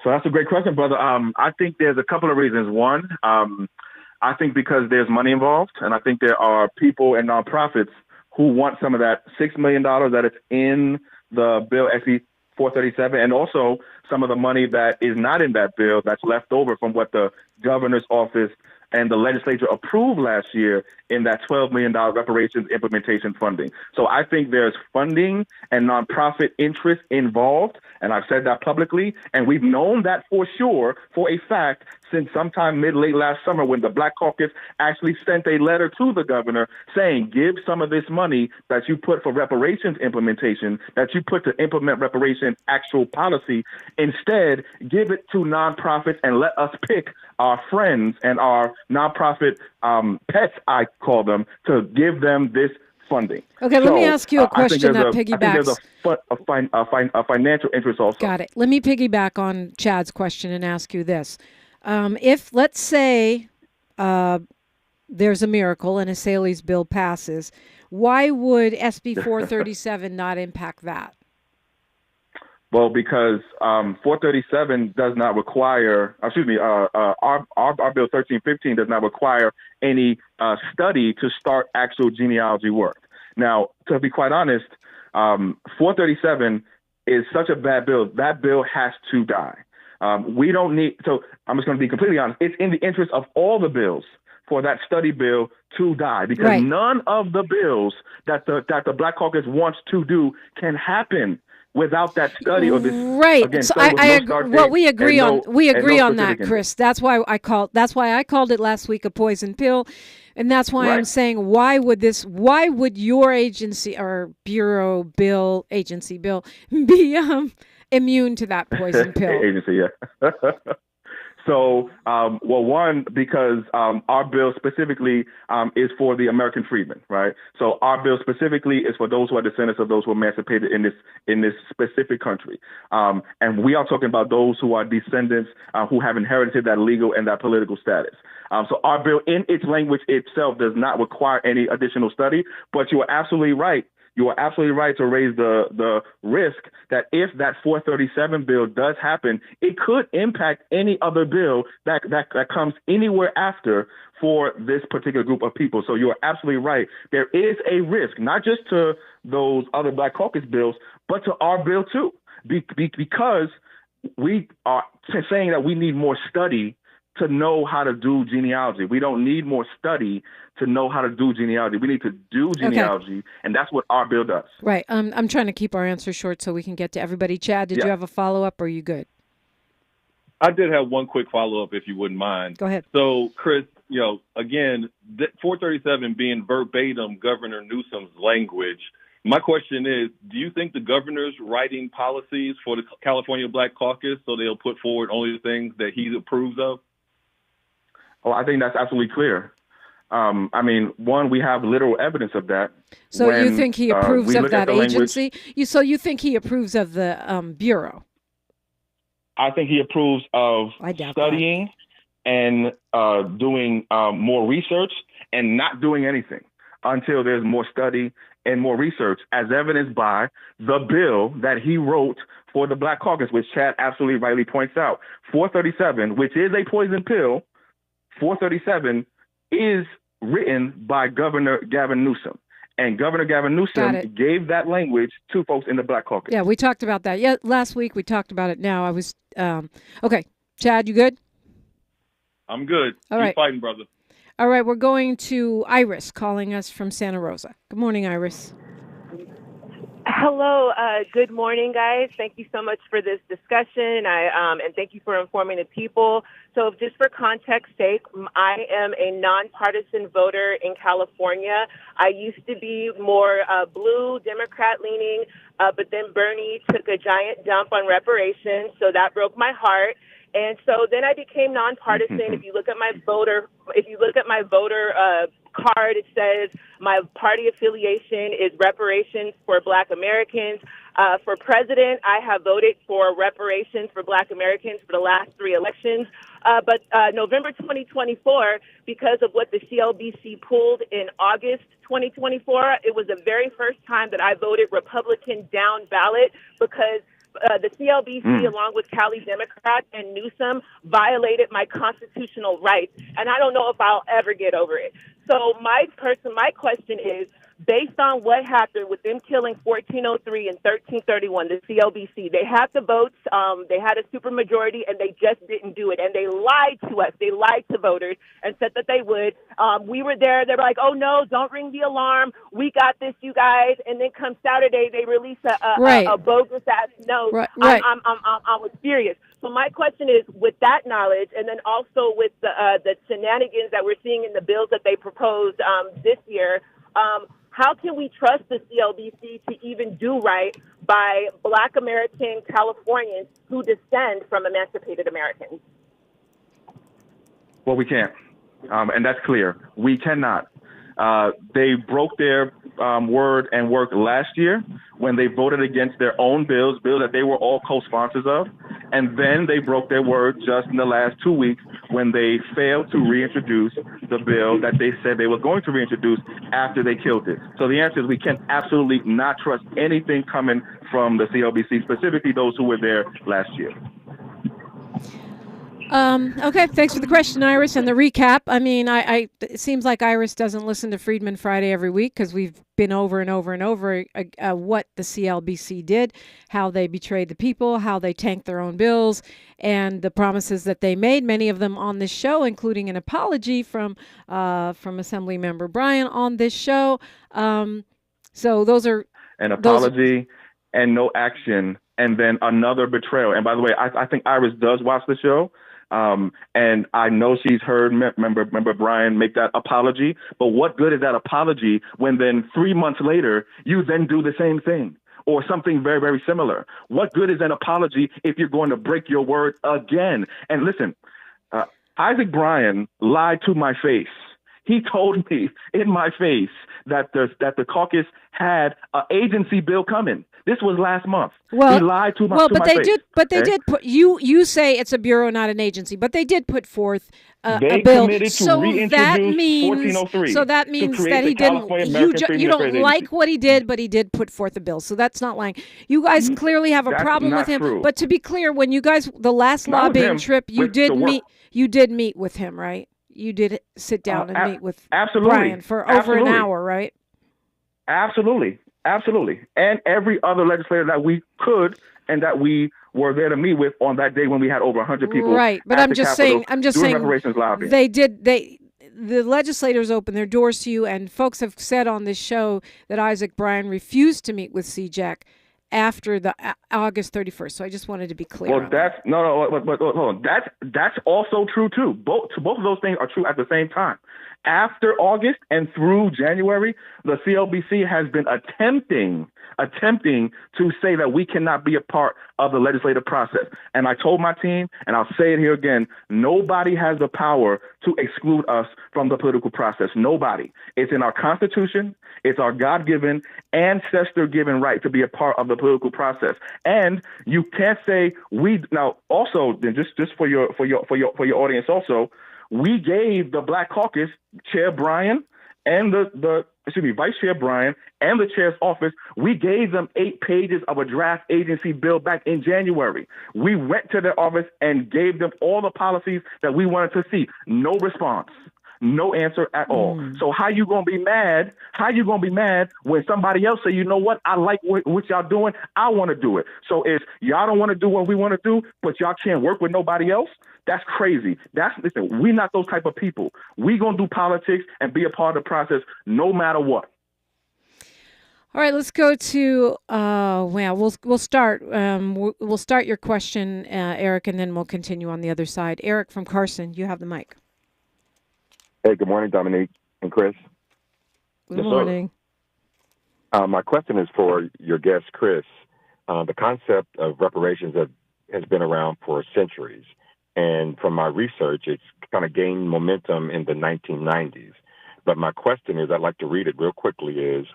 So that's a great question, brother. I think there's a couple of reasons. One, I think because there's money involved, and I think there are people and nonprofits who want some of that $6 million that is in the bill, SB 437, and also some of the money that is not in that bill that's left over from what the governor's office and the legislature approved last year in that $12 million reparations implementation funding. So I think there's funding and nonprofit interest involved, and I've said that publicly, and we've known that for sure, for a fact, since sometime mid-late last summer when the Black Caucus actually sent a letter to the governor saying, give some of this money that you put for reparations implementation, that you put to implement reparation actual policy, instead give it to nonprofits and let us pick our friends and our nonprofit pets, I call them, to give them this funding. Okay, let me ask you a question that piggybacks. I think there's a financial interest also. Got it. Let me piggyback on Chad's question and ask you this. If, let's say, there's a miracle and a Saley's bill passes, why would SB 437 not impact that? Well, because 437 does not require, our bill 1315 does not require any study to start actual genealogy work. Now, to be quite honest, 437 is such a bad bill. That bill has to die. We don't need, so I'm just going to be completely honest. It's in the interest of all the bills for that study bill to die, because none of the bills that the Black Caucus wants to do can happen without that study or this. Right. Again, so I agree. Well, we agree on that, Chris. That's why I called it last week a poison pill. And that's why I'm saying, why would your agency or bureau bill, agency bill be immune to that poison pill? Agency, yeah. So, well, one, because our bill specifically is for the American freedmen, right? So our bill specifically is for those who are descendants of those who were emancipated in this specific country. And we are talking about those who are descendants who have inherited that legal and that political status. So our bill in its language itself does not require any additional study, but you are absolutely right. You are absolutely right to raise the risk that if that 437 bill does happen, it could impact any other bill that comes anywhere after for this particular group of people. So you are absolutely right. There is a risk, not just to those other Black Caucus bills, but to our bill too, because we are saying that we need more study to know how to do genealogy. We don't need more study to know how to do genealogy. We need to do genealogy, and that's what our bill does. Right. I'm trying to keep our answer short so we can get to everybody. Chad, did you have a follow-up, or are you good? I did have one quick follow-up, if you wouldn't mind. Go ahead. So, Chris, again, 437 being verbatim Governor Newsom's language, my question is, do you think the governor's writing policies for the California Black Caucus so they'll put forward only the things that he approves of? Oh, I think that's absolutely clear. I mean, one, we have literal evidence of that. So you think he approves of that agency? So you think he approves of the Bureau? I think he approves of studying and doing more research and not doing anything until there's more study and more research, as evidenced by the bill that he wrote for the Black Caucus, which Chad absolutely rightly points out. 437, which is a poison pill, 437 is written by Governor Gavin Newsom. And Governor Gavin Newsom gave that language to folks in the Black Caucus. Yeah, we talked about that. Yeah, last week we talked about it. Now I was okay. Chad, you good? I'm good. All right. Keep fighting, brother. All right, we're going to Iris calling us from Santa Rosa. Good morning, Iris. Hello. Good morning, guys. Thank you so much for this discussion. And thank you for informing the people. So just for context sake, I am a nonpartisan voter in California. I used to be more blue, Democrat-leaning, but then Bernie took a giant dump on reparations, so that broke my heart. And so then I became nonpartisan. If you look at my voter card, it says my party affiliation is Reparations for Black Americans. For president, I have voted for reparations for Black Americans for the last 3 elections. But November 2024, because of what the CLBC pulled in August 2024, it was the very first time that I voted Republican down ballot because the CLBC, along with Cali Democrats and Newsom, violated my constitutional rights, and I don't know if I'll ever get over it. So my question is, based on what happened with them killing 1403 and 1331, the CLBC, they had the votes, they had a supermajority, and they just didn't do it. And they lied to us. They lied to voters and said that they would. We were there. They were like, oh, no, don't ring the alarm. We got this, you guys. And then come Saturday, they release a bogus-ass note. Right. I was furious. So my question is, with that knowledge, and then also with the shenanigans that we're seeing in the bills that they proposed this year, how can we trust the CLBC to even do right by Black American Californians who descend from emancipated Americans? Well, we can't, and that's clear. We cannot. They broke their word and work last year when they voted against their own bills that they were all co-sponsors of, and then they broke their word just in the last 2 weeks when they failed to reintroduce the bill that they said they were going to reintroduce after they killed it. So the answer is we can absolutely not trust anything coming from the CLBC, specifically those who were there last year. Okay, thanks for the question, Iris, and the recap. I mean, it seems like Iris doesn't listen to Freedman Friday every week because we've been over and over and over what the CLBC did, how they betrayed the people, how they tanked their own bills, and the promises that they made, many of them on this show, including an apology from Assembly Member Bryan on this show. So those are... An apology and no action, and then another betrayal. And by the way, I think Iris does watch the show. And I know she's heard member Bryan make that apology, but what good is that apology when then 3 months later, you then do the same thing or something very, very similar? What good is an apology if you're going to break your word again? And listen, Isaac Bryan lied to my face. He told me in my face that the caucus had an agency bill coming. This was last month. Well, he lied to my face. They did put you say it's a bureau, not an agency, but they did put forth a bill. They committed to reintroduce 1403. So that means that he didn't. You don't like what he did, but he did put forth a bill. So that's not lying. You guys clearly have a problem with him. True. But to be clear, when you guys the last lobbying trip, you did meet with him, right? You did sit down and meet with Bryan for over an hour, right? Absolutely. And every other legislator that we could and that we were there to meet with on that day when we had over 100 people. Right, but I'm just saying reparations lobbying. The legislators opened their doors to you, and folks have said on this show that Isaac Bryan refused to meet with CJAC after the August 31st. So I just wanted to be clear. Well, hold on. That's also true too. Both of those things are true at the same time. After August and through January, the CLBC has been attempting to say that we cannot be a part of the legislative process. And I told my team, and I'll say it here again, nobody has the power to exclude us from the political process. Nobody. It's in our Constitution. It's our God-given, ancestor-given right to be a part of the political process. And you can't say now also, just for your audience also, we gave the Black Caucus Chair Bryan and Vice Chair Bryan and the chair's office, we gave them 8 pages of a draft agency bill back in January. We went to their office and gave them all the policies that we wanted to see. No response. No answer at all. So how you gonna be mad? How you gonna be mad when somebody else say, you know what? I like what y'all doing. I want to do it. So if y'all don't want to do what we want to do, but y'all can't work with nobody else, that's crazy. Listen, we're not those type of people. We gonna do politics and be a part of the process no matter what. All right, let's go to we'll start. We'll start your question, Eric, and then we'll continue on the other side. Eric from Carson, you have the mic. Hey, good morning, Dominique and Chris. Good morning. My question is for your guest, Chris. The concept of reparations has been around for centuries. And from my research, it's kind of gained momentum in the 1990s. But my question is, I'd like to read it real quickly, is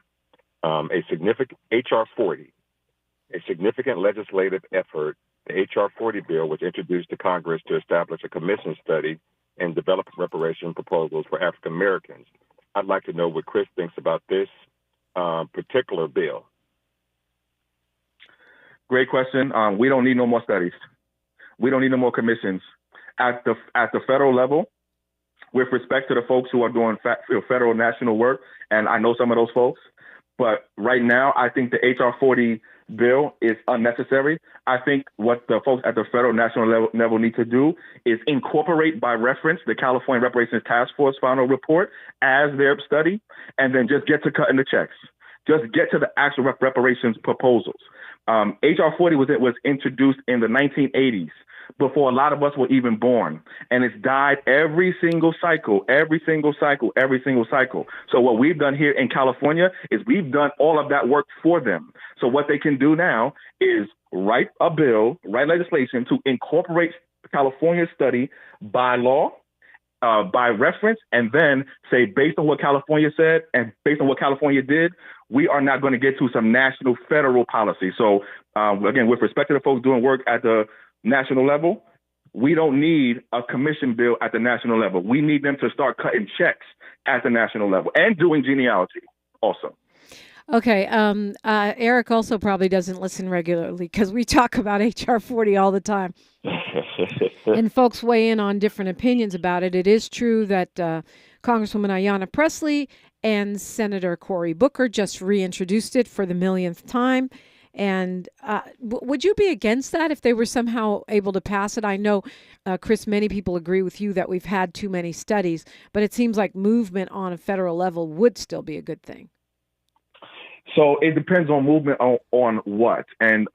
a significant H.R. 40, a significant legislative effort. The H.R. 40 bill was introduced to Congress to establish a commission study and develop reparation proposals for African Americans. I'd like to know what Chris thinks about this particular bill. Great question. We don't need no more studies. We don't need no more commissions. At the federal level, with respect to the folks who are doing federal national work, and I know some of those folks, but right now I think the HR 40 bill is unnecessary. I think what the folks at the federal national level need to do is incorporate by reference the California Reparations Task Force final report as their study, and then just get to cutting the checks. Just get to the actual reparations proposals. HR 40 was introduced in the 1980s, before a lot of us were even born. And it's died every single cycle. So what we've done here in California is we've done all of that work for them. So what they can do now is write a bill, write legislation to incorporate California's study by law, by reference, and then say, based on what California said and based on what California did, we are not going to get to some national federal policy. So again, with respect to the folks doing work at the national level, we don't need a commission bill at the national level. We need them to start cutting checks at the national level and doing genealogy also. Okay. Eric also probably doesn't listen regularly because we talk about HR 40 all the time. And folks weigh in on different opinions about it. It is true that Congresswoman Ayanna Pressley and Senator Cory Booker just reintroduced it for the millionth time. And would you be against that if they were somehow able to pass it? I know, Chris, many people agree with you that we've had too many studies, but it seems like movement on a federal level would still be a good thing. So it depends on movement on what. And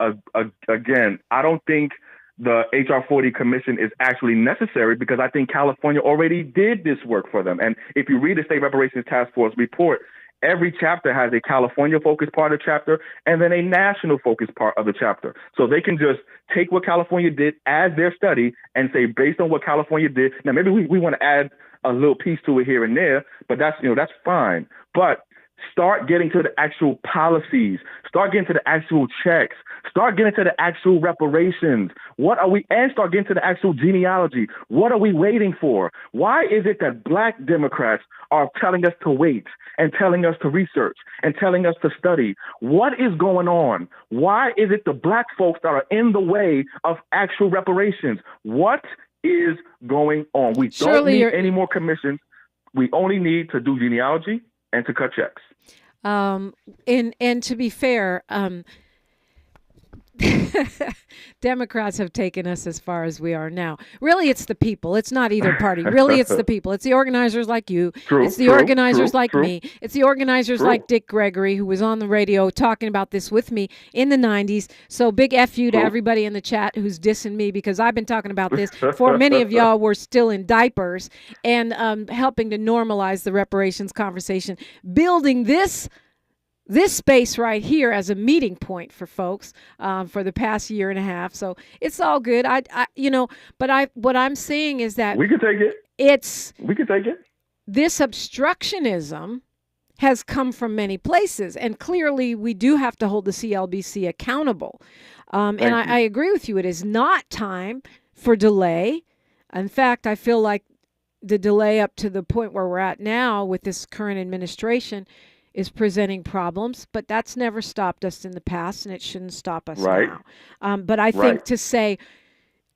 again, I don't think the HR 40 commission is actually necessary because I think California already did this work for them. And if you read the State Reparations Task Force report, every chapter has a California-focused part of the chapter and then a national-focused part of the chapter. So they can just take what California did as their study and say, based on what California did, now maybe we want to add a little piece to it here and there, but that's fine. But start getting to the actual policies, start getting to the actual checks, start getting to the actual reparations. And start getting to the actual genealogy. What are we waiting for? Why is it that Black Democrats are telling us to wait and telling us to research and telling us to study? What is going on? Why is it the Black folks that are in the way of actual reparations? What is going on? We don't need any more commissions. We only need to do genealogy and to cut checks. And to be fair, Democrats have taken us as far as we are now. Really, it's the people. It's not either party. Really, it's the people. It's the organizers like you. It's the organizers like me. It's the organizers like Dick Gregory, who was on the radio talking about this with me in the 90s. So big F you to everybody in the chat who's dissing me because I've been talking about this before many of y'all were still in diapers and helping to normalize the reparations conversation, building this space right here as a meeting point for folks for the past year and a half. So it's all good. What I'm saying is that we can take it. We can take it. This obstructionism has come from many places, and clearly we do have to hold the CLBC accountable. And I agree with you. It is not time for delay. In fact, I feel like the delay up to the point where we're at now with this current administration is presenting problems, but that's never stopped us in the past, and it shouldn't stop us now. But I think to say,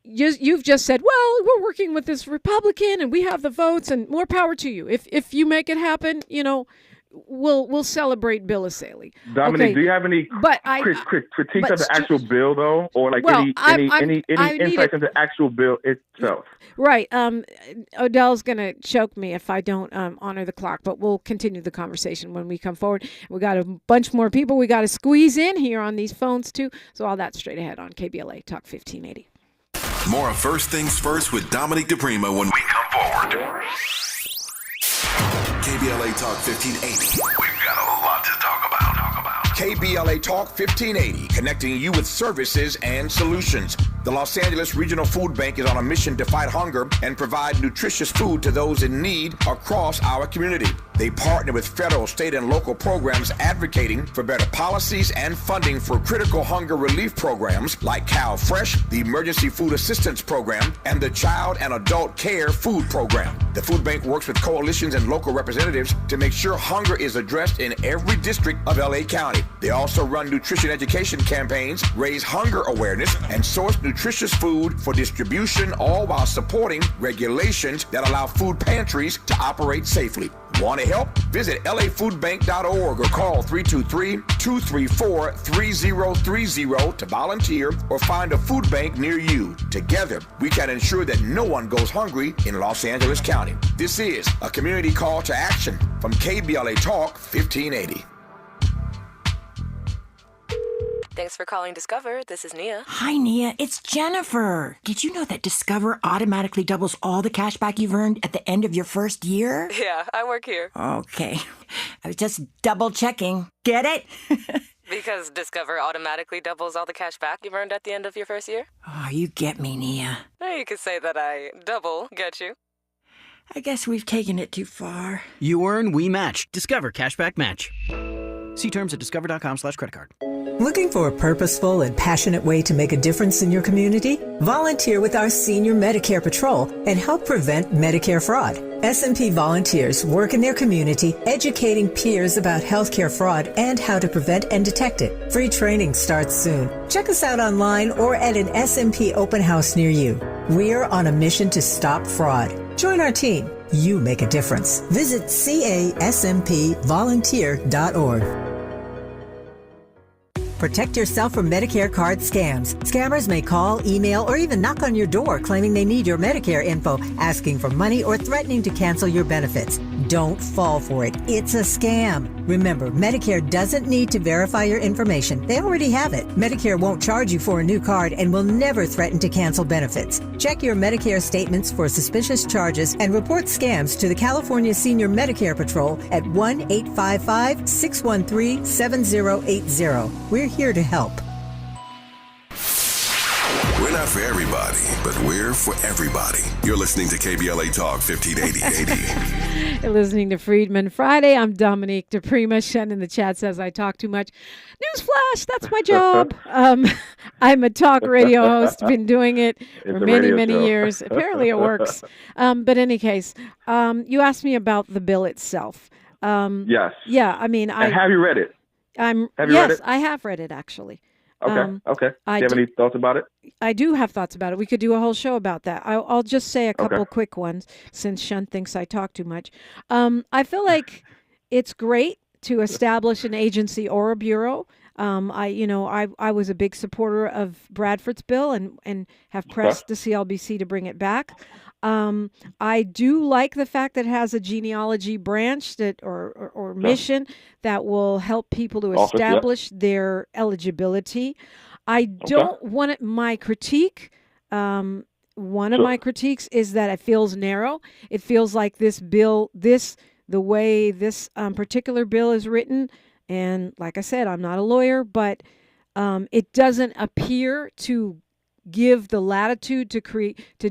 you've just said, well, we're working with this Republican, and we have the votes, and more power to you. If you make it happen, we'll celebrate Bill Assaley. Dominique, do you have any critiques of the actual bill, though, or any insights into the actual bill itself? Right. Odell's going to choke me if I don't honor the clock, but we'll continue the conversation when we come forward. We got a bunch more people we got to squeeze in here on these phones, too. So all that straight ahead on KBLA Talk 1580. More of First Things First with Dominique DiPrima when we come forward. KBLA Talk 1580. We've got a lot to talk about. KBLA Talk 1580, connecting you with services and solutions. The Los Angeles Regional Food Bank is on a mission to fight hunger and provide nutritious food to those in need across our community. They partner with federal, state, and local programs advocating for better policies and funding for critical hunger relief programs like Cal Fresh, the Emergency Food Assistance Program, and the Child and Adult Care Food Program. The food bank works with coalitions and local representatives to make sure hunger is addressed in every district of LA County. They also run nutrition education campaigns, raise hunger awareness, and source nutritious food for distribution, all while supporting regulations that allow food pantries to operate safely. Want to help? Visit lafoodbank.org or call 323-234-3030 to volunteer or find a food bank near you. Together, we can ensure that no one goes hungry in Los Angeles County. This is a community call to action from KBLA Talk 1580. Thanks for calling Discover. This is Nia. Hi, Nia. It's Jennifer. Did you know that Discover automatically doubles all the cash back you've earned at the end of your first year? Yeah, I work here. Okay. I was just double checking. Get it? Because Discover automatically doubles all the cash back you've earned at the end of your first year? Oh, you get me, Nia. You could say that I double get you. I guess we've taken it too far. You earn, we match. Discover Cashback Match. See terms at discover.com/creditcard. Looking for a purposeful and passionate way to make a difference in your community? Volunteer with our Senior Medicare Patrol and help prevent Medicare fraud. S&P volunteers work in their community educating peers about healthcare fraud and how to prevent and detect it. Free training starts soon. Check us out online or at an S&P open house near you. We're on a mission to stop fraud. Join our team. You make a difference. Visit caspvolunteer.org. Protect yourself from Medicare card scams. Scammers may call, email, or even knock on your door claiming they need your Medicare info, asking for money or threatening to cancel your benefits. Don't fall for it. It's a scam. Remember, Medicare doesn't need to verify your information. They already have it. Medicare won't charge you for a new card and will never threaten to cancel benefits. Check your Medicare statements for suspicious charges and report scams to the California Senior Medicare Patrol at 1-855-613-7080. We're here to help. We're not for everybody, but we're for everybody. You're listening to KBLA Talk 1580. You're listening to Freedman Friday. I'm Dominique DiPrima. Shen in the chat says I talk too much. Newsflash, that's my job. I'm a talk radio host. Been doing it for many years. Apparently it works. But in any case, you asked me about the bill itself. Yes. Yeah, I mean, have you read it? Have you read it? I have read it, actually. Okay. Do you have any thoughts about it? I do have thoughts about it. We could do a whole show about that. I'll just say a couple quick ones since Shun thinks I talk too much. I feel like it's great to establish an agency or a bureau. I was a big supporter of Bradford's bill and have pressed the CLBC to bring it back. I do like the fact that it has a genealogy branch that or mission that will help people to establish their eligibility. I don't want it. My critique, one of my critiques is that it feels narrow. It feels like this bill, the way this particular bill is written, and like I said, I'm not a lawyer, but it doesn't appear to give the latitude to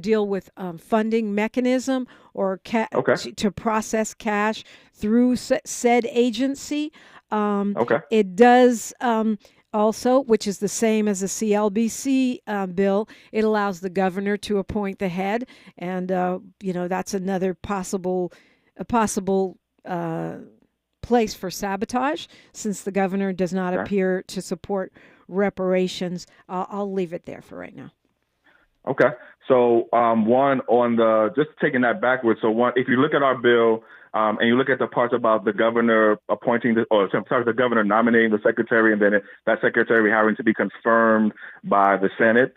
deal with funding mechanism or to process cash through said agency. It does also, which is the same as the CLBC bill, it allows the governor to appoint the head, and that's another possible place for sabotage, since the governor does not appear to support reparations. I'll leave it there for right now. Okay. So one on just taking that backwards. So one, if you look at our bill and you look at the parts about the governor appointing the governor nominating the secretary and then that secretary having to be confirmed by the Senate.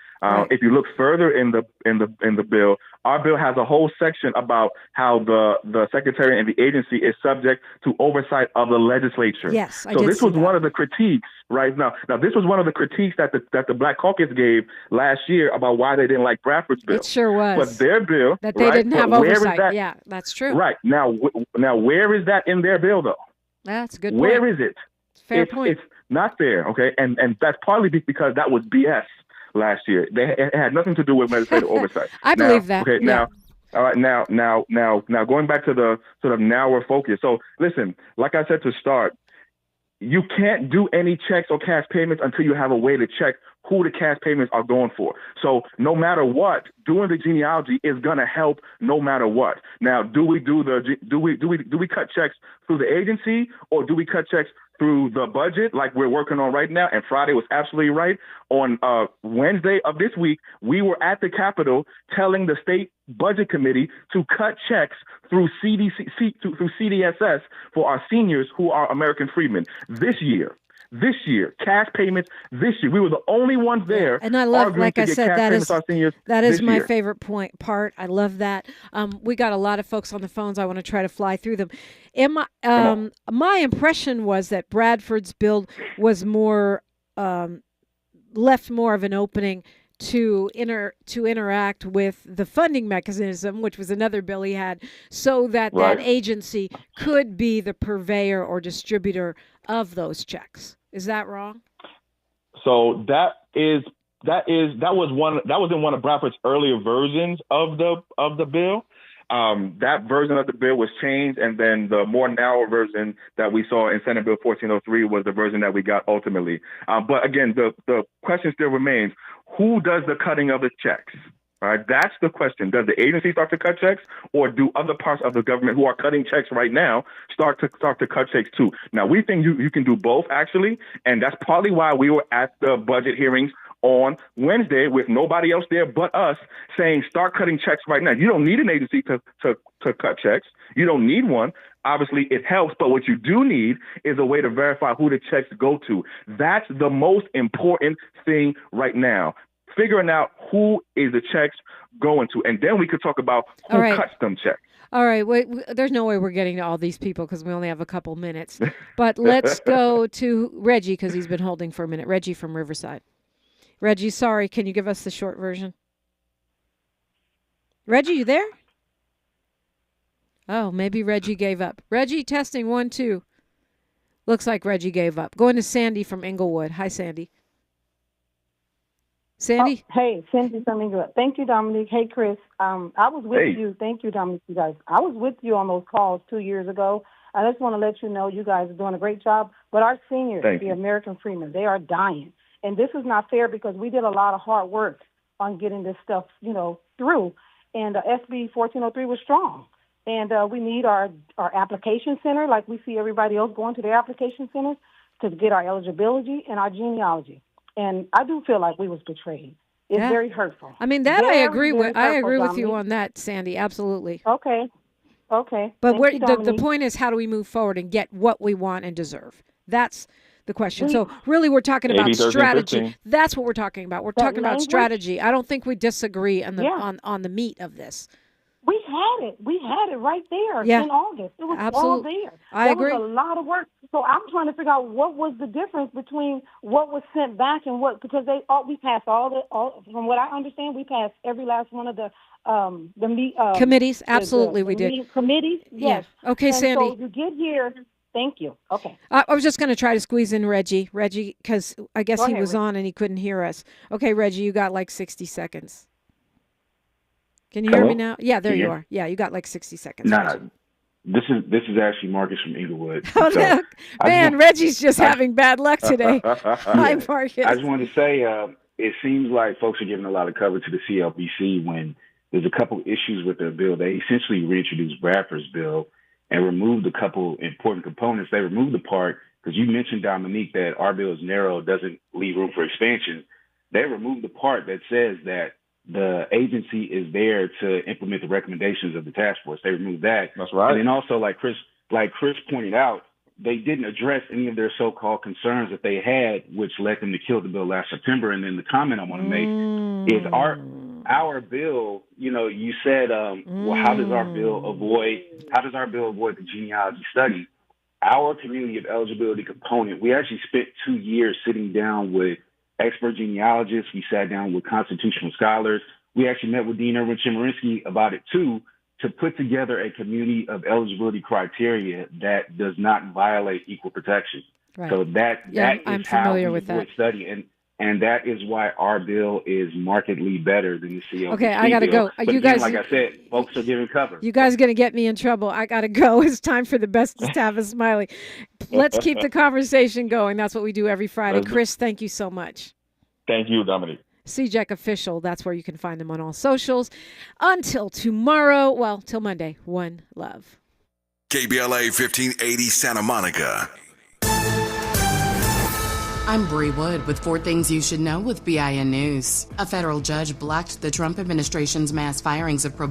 If you look further in the bill, our bill has a whole section about how the secretary and the agency is subject to oversight of the legislature. Yes, so this was one of the critiques right now. Now, this was one of the critiques that the Black Caucus gave last year about why they didn't like Bradford's bill. It sure was. But their bill, that they didn't have oversight. Yeah, that's true. Right now, where is that in their bill though? That's a good point. Where is it? Fair point. It's not there. Okay, and that's partly because that was BS last year. It had nothing to do with legislative oversight. I believe that. Okay, yeah. All right, now, going back to the sort of narrower focus. So listen, like I said to start, you can't do any checks or cash payments until you have a way to check who the cash payments are going for. So no matter what, doing the genealogy is going to help no matter what. Now, do we cut checks through the agency, or do we cut checks through the budget like we're working on right now? And Friday was absolutely right. On Wednesday of this week, we were at the Capitol telling the state budget committee to cut checks through through CDSS for our seniors who are American freedmen this year, cash payments this year. We were the only ones there. And I love, like I said, that is my favorite part. I love that. We got a lot of folks on the phones. I want to try to fly through them. My impression was that Bradford's bill was more left more of an opening to interact with the funding mechanism, which was another bill he had, so that that agency could be the purveyor or distributor of those checks. Is that wrong? So that was in one of Bradford's earlier versions of the bill. That version of the bill was changed, and then the more narrow version that we saw in Senate Bill 1403 was the version that we got ultimately. But again, the question still remains: who does the cutting of the checks? All right, that's the question. Does the agency start to cut checks, or do other parts of the government who are cutting checks right now start to cut checks too? Now, we think you can do both, actually, and that's partly why we were at the budget hearings on Wednesday with nobody else there but us, saying start cutting checks right now. You don't need an agency to cut checks. You don't need one. Obviously, it helps, but what you do need is a way to verify who the checks go to. That's the most important thing right now. Figuring out who is the checks going to, and then we could talk about who cuts them checks. All right, wait, there's no way we're getting to all these people because we only have a couple minutes. But let's go to Reggie because he's been holding for a minute. Reggie from Riverside. Reggie, sorry, can you give us the short version? Reggie, you there? Oh, maybe Reggie gave up. Reggie, testing 1, 2. Looks like Reggie gave up. Going to Sandy from Inglewood. Hi, Sandy. Sandy? Oh, hey, Sandy from Inglewood. Thank you, Dominique. Hey, Chris. I was with you. Thank you, Dominique, you guys. I was with you on those calls 2 years ago. I just want to let you know you guys are doing a great job. But our seniors, the American freedmen, they are dying. And this is not fair because we did a lot of hard work on getting this stuff, through. And SB 1403 was strong. And we need our application center, like we see everybody else going to their application centers, to get our eligibility and our genealogy. And I do feel like we was betrayed. It's very hurtful. I mean, that I agree with. I agree with you on that, Sandy. Absolutely. Okay. But the point is, how do we move forward and get what we want and deserve? That's the question. So really, we're talking about strategy. That's what we're talking about. We're talking about strategy. I don't think we disagree on the meat of this. We had it. We had it right there in August. It was all there. I agree. There was a lot of work. So I'm trying to figure out what was the difference between what was sent back and what, because we passed from what I understand, we passed every last one of the committees. Absolutely, we did. Committees. Yes. Yeah. Okay, and Sandy. So you get here. Thank you. Okay. I was just going to try to squeeze in Reggie, because I guess he was on and he couldn't hear us. Okay, Reggie, you got like 60 seconds. Can you hear me now? Yeah, there you are. Yeah, you got like 60 seconds. No. This is actually Marcus from Inglewood. Oh, so man, Reggie's just having bad luck today. Hi, Marcus. I just wanted to say, it seems like folks are giving a lot of cover to the CLBC when there's a couple issues with their bill. They essentially reintroduced Bradford's bill and removed a couple important components. They removed the part, because you mentioned, Dominique, that our bill is narrow, doesn't leave room for expansion. They removed the part that says that the agency is there to implement the recommendations of the task force. They removed that. That's right. And then also, like Chris pointed out, they didn't address any of their so-called concerns that they had, which led them to kill the bill last September. And then the comment I want to make is our bill, you said, well, how does our bill avoid the genealogy study? Our community of eligibility component, we actually spent 2 years sitting down with expert genealogists. We sat down with constitutional scholars. We actually met with Dean Erwin Chemerinsky about it too, to put together a community of eligibility criteria that does not violate equal protection. Right. So that is I'm how familiar we with avoid that study. And And that is why our bill is markedly better than the CLPC Okay, I got to go. But You again, guys, like I said, folks are giving cover. You guys are going to get me in trouble. I got to go. It's time for the best to have a smiley. Let's keep the conversation going. That's what we do every Friday. Chris, thank you so much. Thank you, Dominique. CJEC Official. That's where you can find them on all socials. Until tomorrow, well, till Monday, one love. KBLA 1580 Santa Monica. I'm Bree Wood with 4 Things You Should Know with BIN News. A federal judge blocked the Trump administration's mass firings of probation